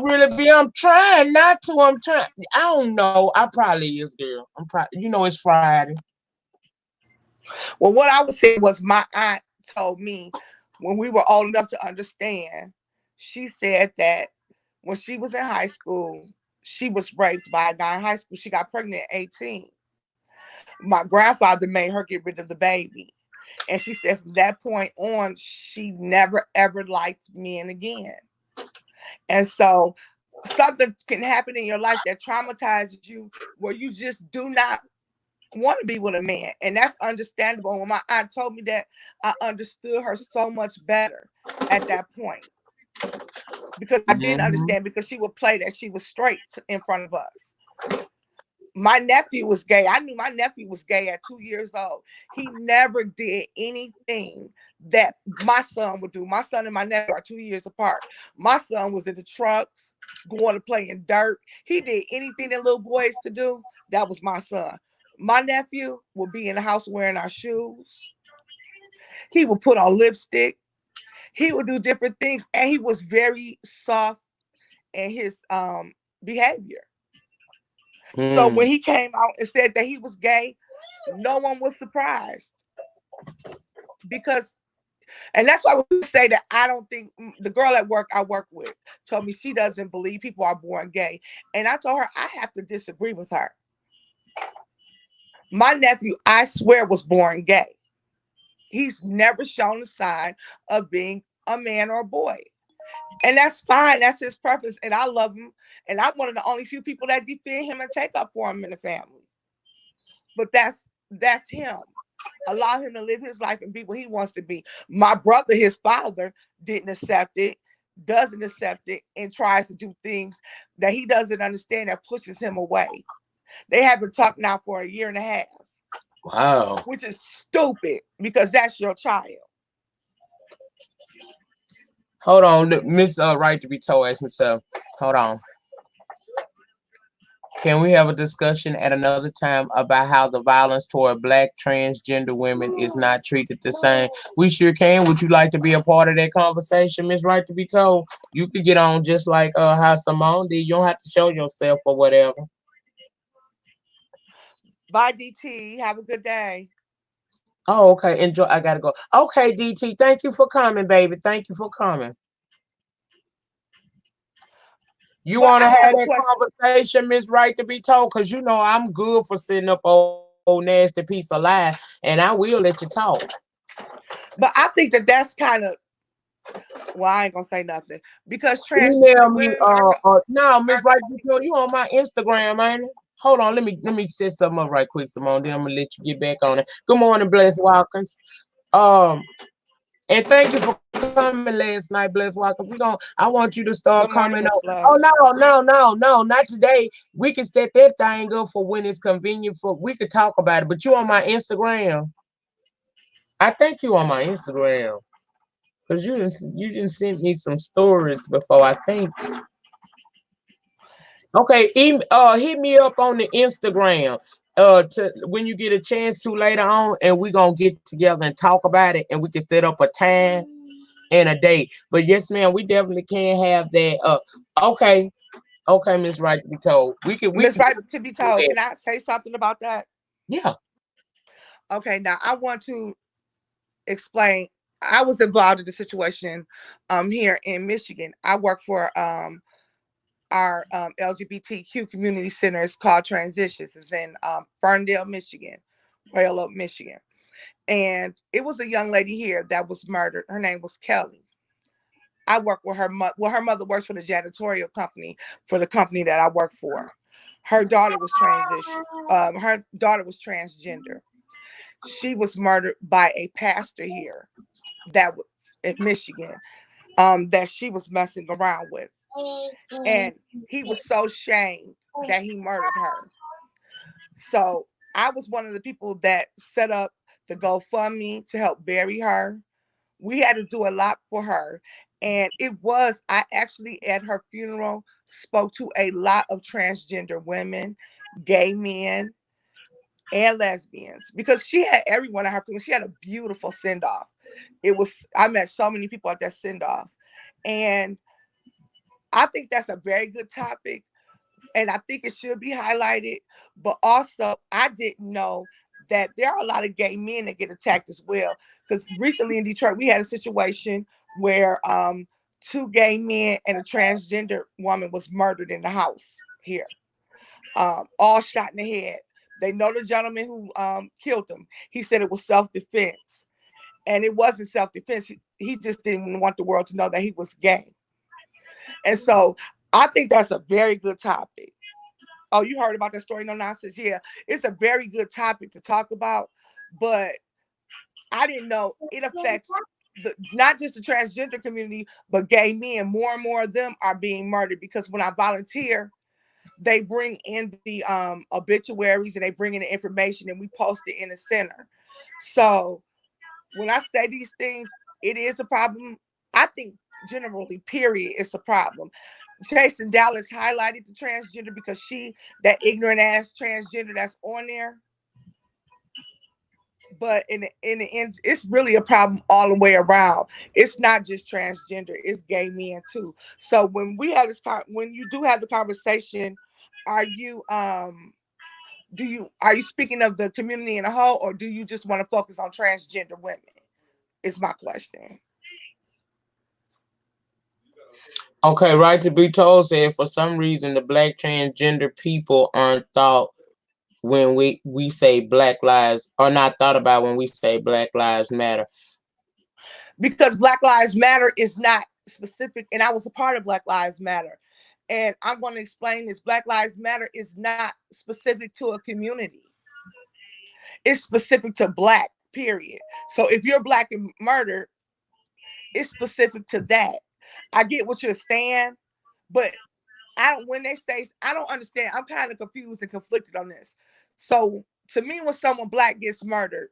Really be. I'm trying not to. I'm trying. I don't know. I probably is, girl. I'm probably. It's Friday. Well, what I would say was my aunt told me when we were old enough to understand, she said that when she was in high school, she was raped by a guy in high school. She got pregnant at 18. My grandfather made her get rid of the baby. And she said from that point on, she never ever liked men again. And so something can happen in your life that traumatizes you where you just do not want to be with a man. And that's understandable. When my aunt told me that, I understood her so much better at that point because I didn't Mm-hmm. understand because she would play that she was straight in front of us. My nephew was gay. I knew my nephew was gay at 2 years old. He never did anything that my son would do. My son and my nephew are 2 years apart. My son was in the trucks, going to play in dirt. He did anything that little boys could do. That was my son. My nephew would be in the house wearing our shoes. He would put on lipstick. He would do different things, and he was very soft in his behavior. So when Mm. he came out and said that he was gay, no one was surprised because, and that's why we say that I don't think the girl at work I work with told me she doesn't believe people are born gay. And I told her I have to disagree with her. My nephew, I swear, was born gay. He's never shown a sign of being a man or a boy. And that's fine. That's his preference. And I love him. And I'm one of the only few people that defend him and take up for him in the family. But that's him. Allow him to live his life and be what he wants to be. My brother, his father, didn't accept it, doesn't accept it, and tries to do things that he doesn't understand that pushes him away. They haven't talked now for a year and a half, Wow. which is stupid because that's your child. Hold on, Miss Right to be told asked me so. Hold on. Can we have a discussion at another time about how the violence toward black transgender women is not treated the same? We sure can. Would you like to be a part of that conversation, Miss Right to be told? You could get on just like how Simone did. You don't have to show yourself or whatever. Bye, DT. Have a good day. Oh, okay. Enjoy. I gotta go. Okay, DT. Thank you for coming, baby. Thank you for coming. You But want to I have have a that question. conversation, Miss Right to be told? Because you know I'm good for sitting up old nasty piece of lie, and I will let you talk. But I think that that's kind of, well, I ain't gonna say nothing because Email transgender me. women are Now, Miss are Right, you on my Instagram, ain't it? Hold on, let me set something up right quick, Simone. Then I'm gonna let you get back on it. Good morning, Bless Watkins. Um, and thank you for coming last night, Bless Watkins. I want you to start coming good up. morning, Miss Oh no, Bless. no, no, no, not today. We can set that thing up for when it's convenient for we could talk about it. But you on my Instagram. I think you on my Instagram. Cause you didn't send me some stories before. I think. Okay, hit me up on the Instagram. To when you get a chance to later on, and we're gonna get together and talk about it, and we can set up a time and a date. But yes, ma'am, we definitely can have that. Okay, okay, Miss Right to be told. We Miss can Right to be do told. that. Can I say something about that? Yeah. Okay, now I want to explain. I was involved in the situation here in Michigan. I work for our LGBTQ community center. It's called Transitions. It's in Ferndale, Michigan, Royal Oak, Michigan. And it was a young lady here that was murdered. Her name was Kelly. I work with her mother. Well, her mother works for the janitorial company for the company that I work for. Her daughter was transition. Her daughter was transgender. She was murdered by a pastor here that was in Michigan. That she was messing around with, and he was so shamed that he murdered her. So I was one of the people that set up the GoFundMe to help bury her. We had to do a lot for her. And I actually at her funeral spoke to a lot of transgender women, gay men, and lesbians because she had everyone at her funeral. She had a beautiful send off. I met so many people at that send off. And I think that's a very good topic and I think it should be highlighted. But also, I didn't know that there are a lot of gay men that get attacked as well. Because recently in Detroit, we had a situation where two gay men and a transgender woman was murdered in the house here, all shot in the head. They know the gentleman who killed them. He said it was self-defense, and it wasn't self-defense. He just didn't want the world to know that he was gay. And so I think that's a very good topic. Oh, you heard about that story? No nonsense. Yeah, it's a very good topic to talk about, but I didn't know it affects not just the transgender community, but gay men. More and more of them are being murdered because when I volunteer, they bring in the obituaries and they bring in the information and we post it in the center. So when I say these things, it is a problem. I think generally, period, it's a problem. Jason Dallas highlighted the transgender because that ignorant ass transgender that's on there. But in the end, it's really a problem all the way around. It's not just transgender; it's gay men too. So when we have when you do have the conversation, are you are you speaking of the community in a whole, or do you just want to focus on transgender women? Is my question. Okay, right to be told said for some reason the black transgender people aren't thought when we say black lives are not thought about when we say black lives matter. Because Black Lives Matter is not specific, and I was a part of Black Lives Matter. And I'm going to explain this. Black Lives Matter is not specific to a community. It's specific to black, period. So if you're black and murdered, it's specific to that. I get what you're saying, but I don't when they say I don't understand. I'm kind of confused and conflicted on this. So to me, when someone black gets murdered,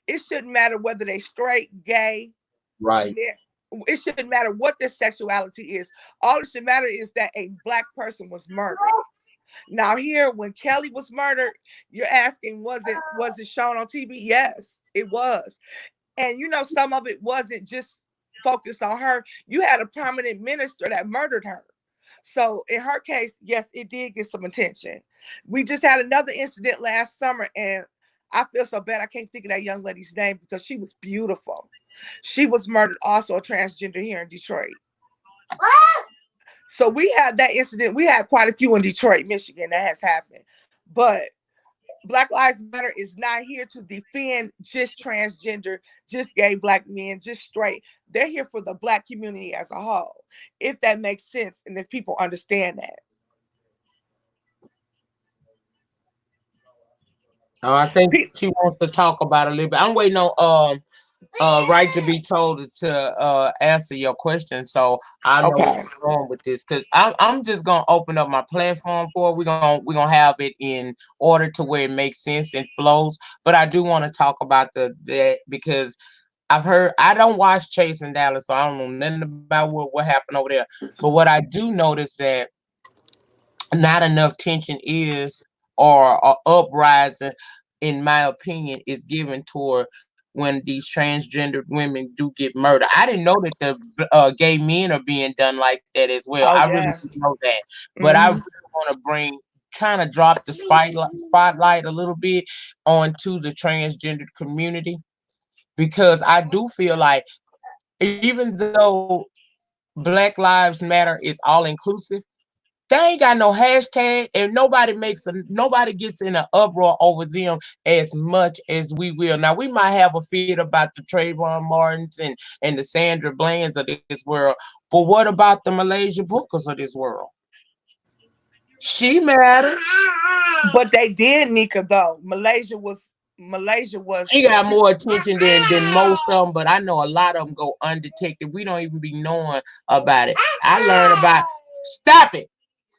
it shouldn't matter whether they straight, gay, Right. it shouldn't matter what their sexuality is. All it should matter is that a black person was murdered. Now here, when Kelly was murdered, you're asking, was it shown on TV? Yes, it was. And some of it wasn't just focused on her. You had a prominent minister that murdered her. So in her case, yes, it did get some attention. We just had another incident last summer, and I feel so bad. I can't think of that young lady's name because she was beautiful. She was murdered, also a transgender here in Detroit. So we had that incident. We had quite a few in Detroit, Michigan that has happened. But Black Lives Matter is not here to defend just transgender, just gay black men, just straight. They're here for the black community as a whole. If that makes sense and if people understand that. I think she wants to talk about a little bit. I'm waiting on right to be told to answer your question, so I know where Okay. you're going with this because I'm just gonna open up my platform for it. We're gonna have it in order to where it makes sense and flows. But I do want to talk about the that because I've heard I don't watch Chase and Dallas, so I don't know nothing about what happened over there. But what I do notice that not enough tension is or uprising, in my opinion, is given toward when these transgender women do get murdered. I didn't know that the gay men are being done like that as well. Oh I really didn't yes. know that, but I really Hmm. want to bring trying to drop the spotlight a little bit onto the transgender community because I do feel like even though Black Lives Matter is all inclusive, they ain't got no hashtag, and nobody gets in an uproar over them as much as we will. Now we might have a fit about the Trayvon Martins and the Sandra Blands of this world, but what about the Malaysia Bookers of this world? She matter. But they did, Nyca, though. Malaysia was She got more attention than most of them, but I know a lot of them go undetected. We don't even be knowing about it. I learned about. Stop it.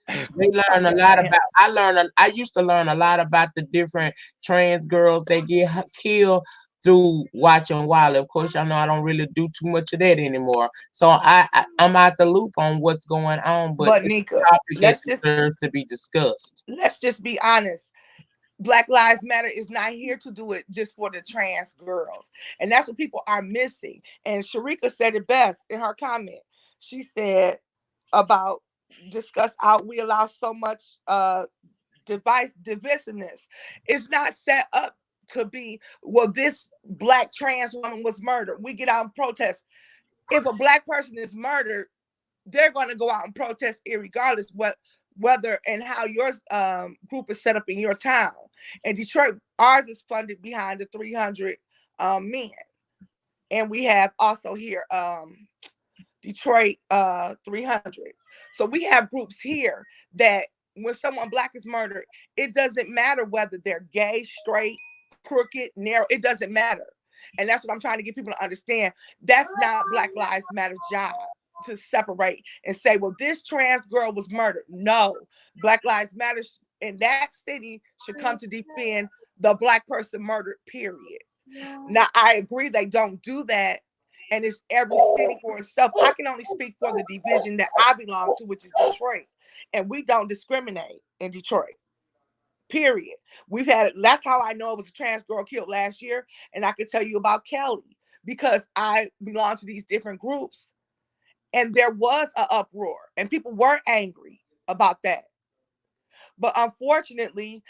They stop learn a yelling lot at him. about. I used to learn a lot about the different trans girls that get killed through watching Wiley. Of course, y'all know I don't really do too much of that anymore. So I'm out the loop on what's going on, but But it's Nyca, a topic that let's just deserves to be discussed. let's just be honest. Black Lives Matter is not here to do it just for the trans girls. And that's what people are missing. And Sharika said it best in her comment. She said about discuss out we allow so much divisiveness. It's not set up to be, well, this black trans woman was murdered. We get out and protest. If a black person is murdered, they're going to go out and protest regardless whether and how your group is set up in your town. In Detroit, ours is funded behind the 300 men, and we have also here Detroit 300. So we have groups here that when someone black is murdered, it doesn't matter whether they're gay, straight, crooked, narrow. It doesn't matter, and that's what I'm trying to get people to understand. That's not Black Lives Matter job to separate and say, well, this trans girl was murdered. No, Black Lives Matter in that city should come to defend the black person murdered, period. Now, I agree they don't do that, and it's every city for itself. I can only speak for the division that I belong to, which is Detroit, and we don't discriminate in Detroit. Period. We've had that's how I know it was a trans girl killed last year, and I could tell you about Kelly because I belong to these different groups, and there was an uproar, and people were angry about that. But unfortunately,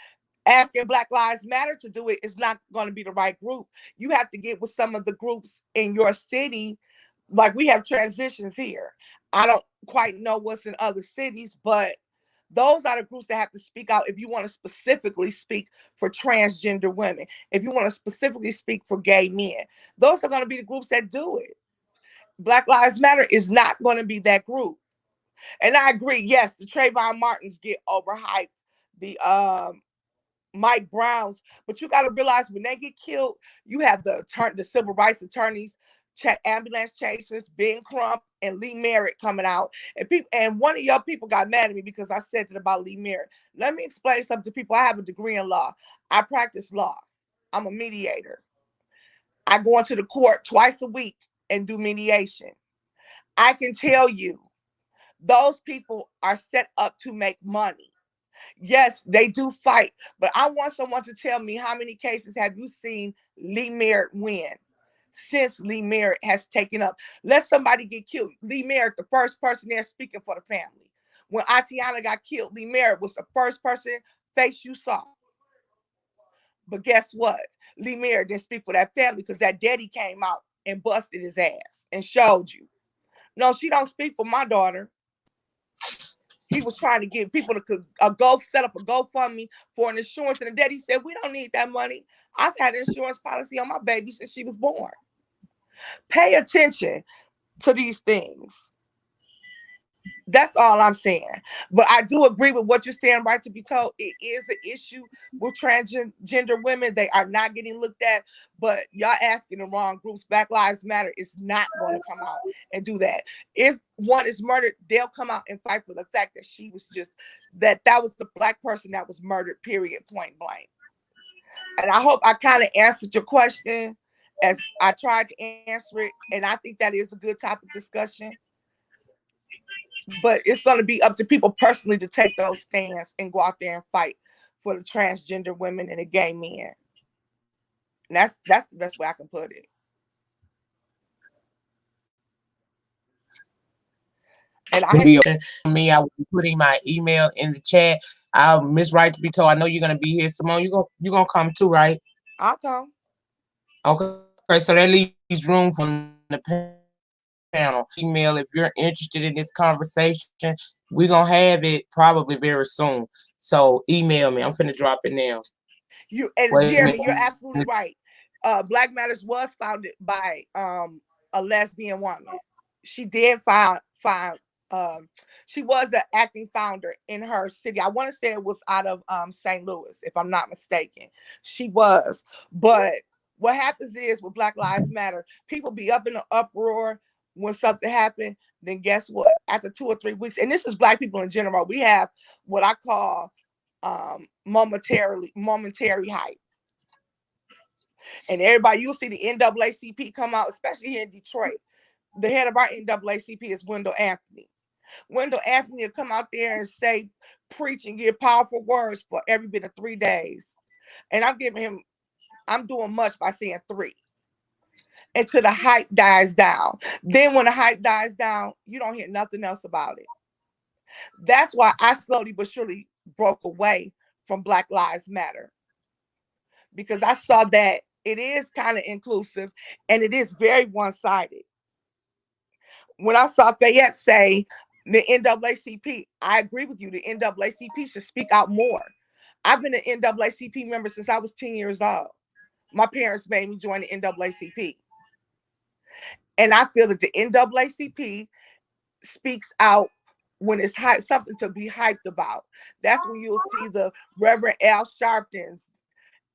asking Black Lives Matter to do it is not going to be the right group. You have to get with some of the groups in your city. Like we have transitions here. I don't quite know what's in other cities, but those are the groups that have to speak out if you want to specifically speak for transgender women, if you want to specifically speak for gay men. Those are going to be the groups that do it. Black Lives Matter is not going to be that group. And I agree, yes, the Trayvon Martins get overhyped. The Mike Browns, but you got to realize when they get killed, you have the civil rights attorneys, ambulance chasers, Ben Crump and Lee Merritt coming out, and people. And one of your people got mad at me because I said that about Lee Merritt. Let me explain something to people. I have a degree in law. I practice law. I'm a mediator. I go into the court twice a week and do mediation. I can tell you, those people are set up to make money. Yes, they do fight, but I want someone to tell me how many cases have you seen Lee Merritt win since Lee Merritt has taken up. Let somebody get killed. Lee Merritt, the first person there speaking for the family. When Atiana got killed, Lee Merritt was the first person face you saw. But guess what? Lee Merritt didn't speak for that family because that daddy came out and busted his ass and showed you. No, she don't speak for my daughter. he was trying to get people to set up a GoFundMe for an insurance. And the daddy said, we don't need that money. I've had an insurance policy on my baby since she was born. Pay attention to these things. That's all I'm saying. But I do agree with what you're saying, right to be told. It is an issue with transgender women. They are not getting looked at, but y'all asking the wrong groups. Black Lives Matter is not going to come out and do that. If one is murdered, they'll come out and fight for the fact that she was just, that was the Black person that was murdered, period, point blank. And I hope I kind of answered your question as I tried to answer it. And I think that is a good topic discussion. But it's going to be up to people personally to take those stands and go out there and fight for the transgender women and the gay men. And that's the best way I can put it. And I me, I will be putting my email in the chat. Miss Right to be told, I know you're gonna be here. Simone, you gonna come too, right? I'll come. Okay, so that leaves room for the panel. Email if you're interested in this conversation. We're gonna have it probably very soon. So email me. I'm finna drop it now. Jeremy, you're absolutely right. Black Matters was founded by a lesbian woman. She did find she was the acting founder in her city. I want to say it was out of St. Louis, if I'm not mistaken. She was. But what happens is with Black Lives Matter, people be up in an uproar when something happened. Then guess what? After 2 or 3 weeks, and this is Black people in general, we have what I call momentary hype. And everybody, you'll see the NAACP come out, especially here in Detroit. The head of our NAACP is Wendell Anthony. Wendell Anthony will come out there and say, preach and give powerful words for every bit of 3 days. And I'm doing much by saying 3. Until the hype dies down. Then when the hype dies down, you don't hear nothing else about it. That's why I slowly but surely broke away from Black Lives Matter. Because I saw that it is kind of inclusive and it is very one-sided. When I saw Fayette say the NAACP, I agree with you. The NAACP should speak out more. I've been an NAACP member since I was 10 years old. My parents made me join the NAACP. And I feel that the NAACP speaks out when it's something to be hyped about. That's when you'll see the Reverend Al Sharptons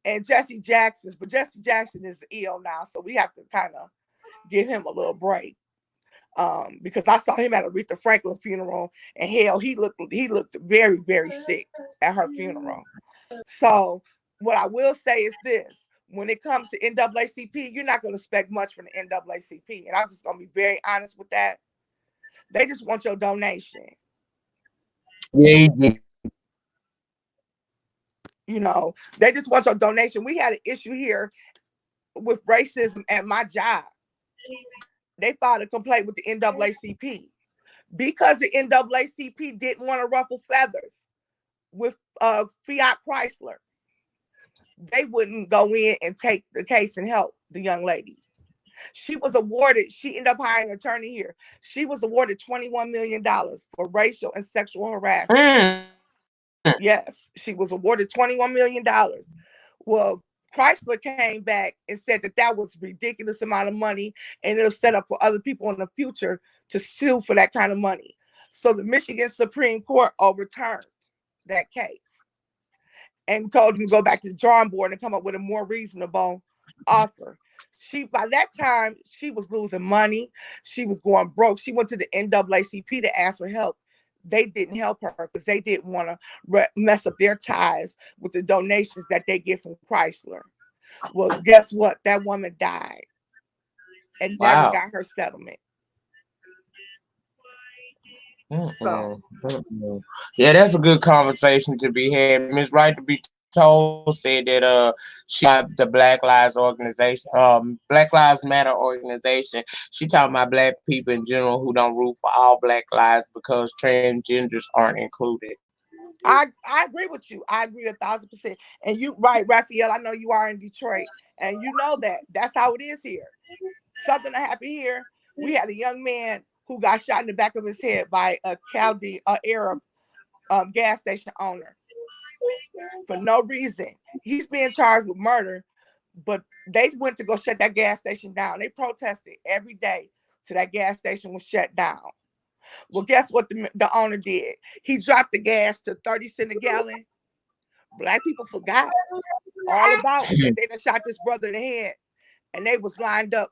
and Jesse Jackson's. But Jesse Jackson is ill now, so we have to kind of give him a little break. Because I saw him at Aretha Franklin funeral, and hell, he looked very, very sick at her funeral. So what I will say is this: when it comes to NAACP, you're not going to expect much from the NAACP, and I'm just going to be very honest with that. They just want your donation. Yeah. You know, they just want your donation. We had an issue here with racism at my job. They filed a complaint with the NAACP because the NAACP didn't want to ruffle feathers with Fiat Chrysler. They wouldn't go in and take the case and help the young lady. She ended up hiring an attorney here. She was awarded $21 million for racial and sexual harassment. Yes, she was awarded $21 million. Well, Chrysler came back and said that was a ridiculous amount of money, and it'll set up for other people in the future to sue for that kind of money. So the Michigan Supreme Court overturned that case and told them to go back to the drawing board and come up with a more reasonable offer. By that time, she was losing money. She was going broke. She went to the NAACP to ask for help. They didn't help her because they didn't want to mess up their ties with the donations that they get from Chrysler. Well, guess what? That woman died and never got her settlement. So, yeah, that's a good conversation to be had. Miss Right to be told said that she the Black Lives organization, Black Lives Matter organization. She talking about Black people in general who don't root for all Black lives because transgenders aren't included. I agree with you. I agree 1,000%. And you right, Raphael. I know you are in Detroit, and you know that's how it is here. Something that happened here. We had a young man who got shot in the back of his head by a Arab gas station owner for no reason. He's being charged with murder, but they went to go shut that gas station down. They protested every day till that gas station was shut down. Well, guess what the owner did? He dropped the gas to 30 cents a gallon. Black people forgot all about that they done shot this brother in the head, and they was lined up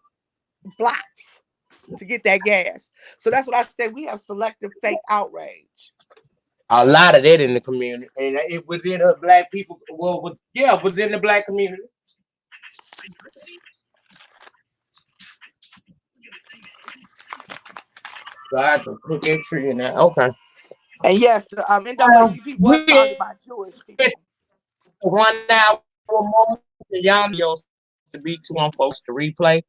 blocks to get that gas. So that's what I said. We have selective fake outrage. A lot of that in the community, and it was in the black people. Well, yeah, it was in the black community. So I had to put that tree in there. Okay. And yes, the NAACP was We founded had by Jewish people. 1 hour more. Y'all videos to be too long, folks, to replay.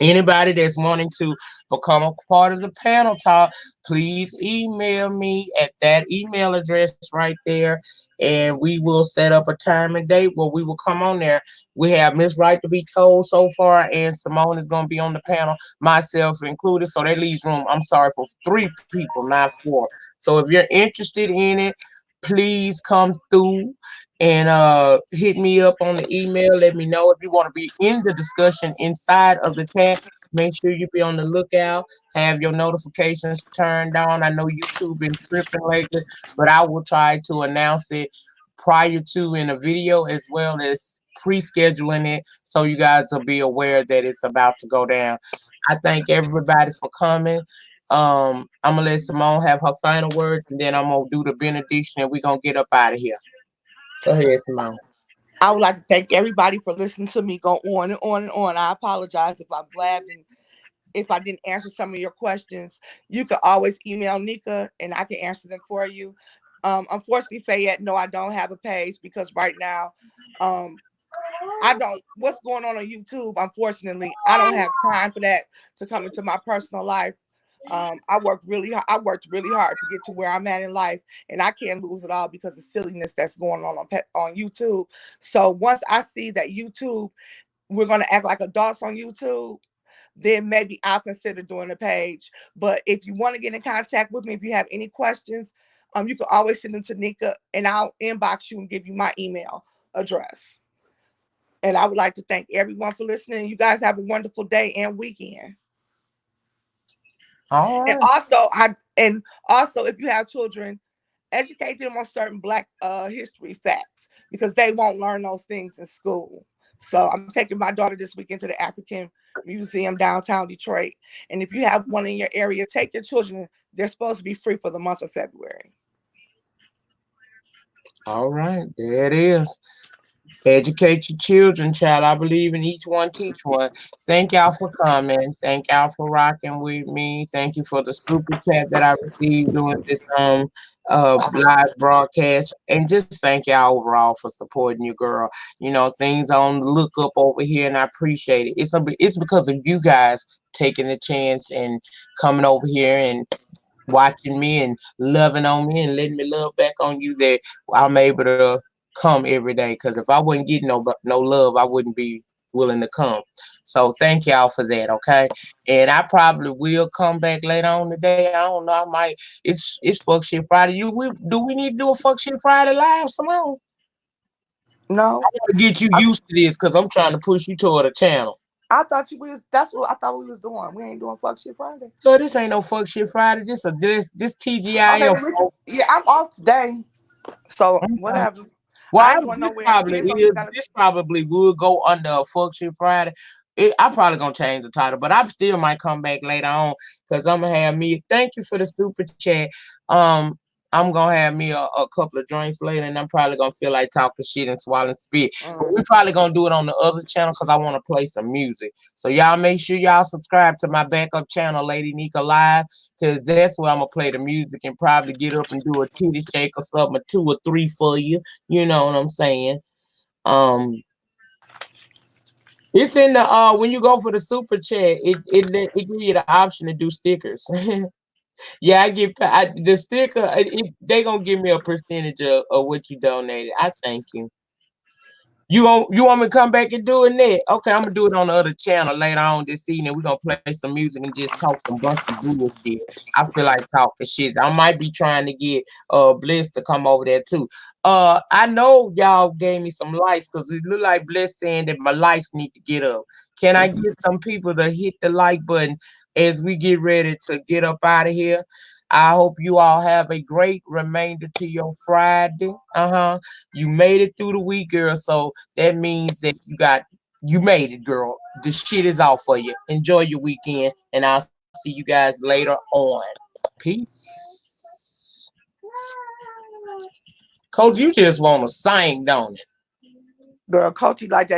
Anybody that's wanting to become a part of the panel talk, please email me at that email address right there, and we will set up a time and date where we will come on there. We have Miss Right to be told so far, and Simone is going to be on the panel, myself included. So that leaves room, I'm sorry, for 3 people, not 4. So if you're interested in it, please come through and hit me up on the email. Let me know if you want to be in the discussion inside of the chat. Make sure you be on the lookout. Have your notifications turned on. I know YouTube been tripping lately, but I will try to announce it prior to in a video as well as pre-scheduling it so you guys will be aware that it's about to go down. I thank everybody for coming. I'm gonna let Simone have her final words, and then I'm gonna do the benediction, and we're gonna get up out of here. Go ahead, Simone. I would like to thank everybody for listening to me go on and on and on. I apologize if I'm blabbing, if I didn't answer some of your questions. You can always email Nyca and I can answer them for you. Unfortunately, Fayette, no, I don't have a page because right now, um, I don't. What's going on YouTube? Unfortunately, I don't have time for that to come into my personal life. I worked really hard. I worked really hard to get to where I'm at in life, and I can't lose it all because of silliness that's going on YouTube. So once I see that YouTube, we're gonna act like adults on YouTube, then maybe I'll consider doing a page. But if you want to get in contact with me, if you have any questions, you can always send them to Nyca, and I'll inbox you and give you my email address. And I would like to thank everyone for listening. You guys have a wonderful day and weekend. All And right. also, and also, if you have children, educate them on certain Black history facts because they won't learn those things in school. So I'm taking my daughter this weekend to the African Museum downtown Detroit. And if you have one in your area, take your children. They're supposed to be free for the month of February. All right. There it is. Educate your children, child. I believe in each one, teach one. Thank y'all for coming. Thank y'all for rocking with me. Thank you for the super chat that I received during this live broadcast. And just thank y'all overall for supporting your girl. You know, things on the look up over here, and I appreciate it. It's because of you guys taking the chance and coming over here and watching me and loving on me and letting me love back on you that I'm able to come every day. Because if I wasn't getting no love, I wouldn't be willing to come. So thank y'all for that, okay? And I probably will come back later on today. I don't know. I might. It's fuck shit Friday. Do we need to do a fuck shit Friday live, Simone? No, I want to get you I, used to this because I'm trying to push you toward a channel. I thought you was. That's what I thought we was doing. We ain't doing fuck shit Friday. So this ain't no fuck shit Friday. This Okay, TGIM. then yeah, I'm off today. So Okay. whatever. Well, I ain't going nowhere. Kids don't even gotta. this probably would go under a function Friday. I'm probably gonna change the title, but I still might come back later on because I'm gonna have me. Thank you for the stupid chat. Um, I'm gonna have me a couple of drinks later, and I'm probably gonna feel like talking shit and swallowing spit. But we Mm. probably gonna do it on the other channel because I want to play some music. So y'all make sure y'all subscribe to my backup channel, Lady Nyca Live, because that's where I'm gonna play the music and probably get up and do a titty shake or something, or 2 or 3 for you. You know what I'm saying? Um, it's in the when you go for the super chat, it give you the option to do stickers. Yeah, the sticker. They gonna give me a percentage of what you donated. I thank you. You want me to come back and do it next? Okay, I'm gonna do it on the other channel later on this evening. We're gonna play some music and just talk some bunch of bullshit. I feel like talking shit. I might be trying to get Bliss to come over there too. I know y'all gave me some likes because it look like Bliss saying that my likes need to get up. Can I get some people to hit the like button as we get ready to get up out of here? I hope you all have a great remainder to your Friday. You made it through the week, girl. So that means that you made it, girl. The shit is out for you. Enjoy your weekend, and I'll see you guys later on. Peace. Coach, you just want to sing, don't it? Girl, Coachy like that.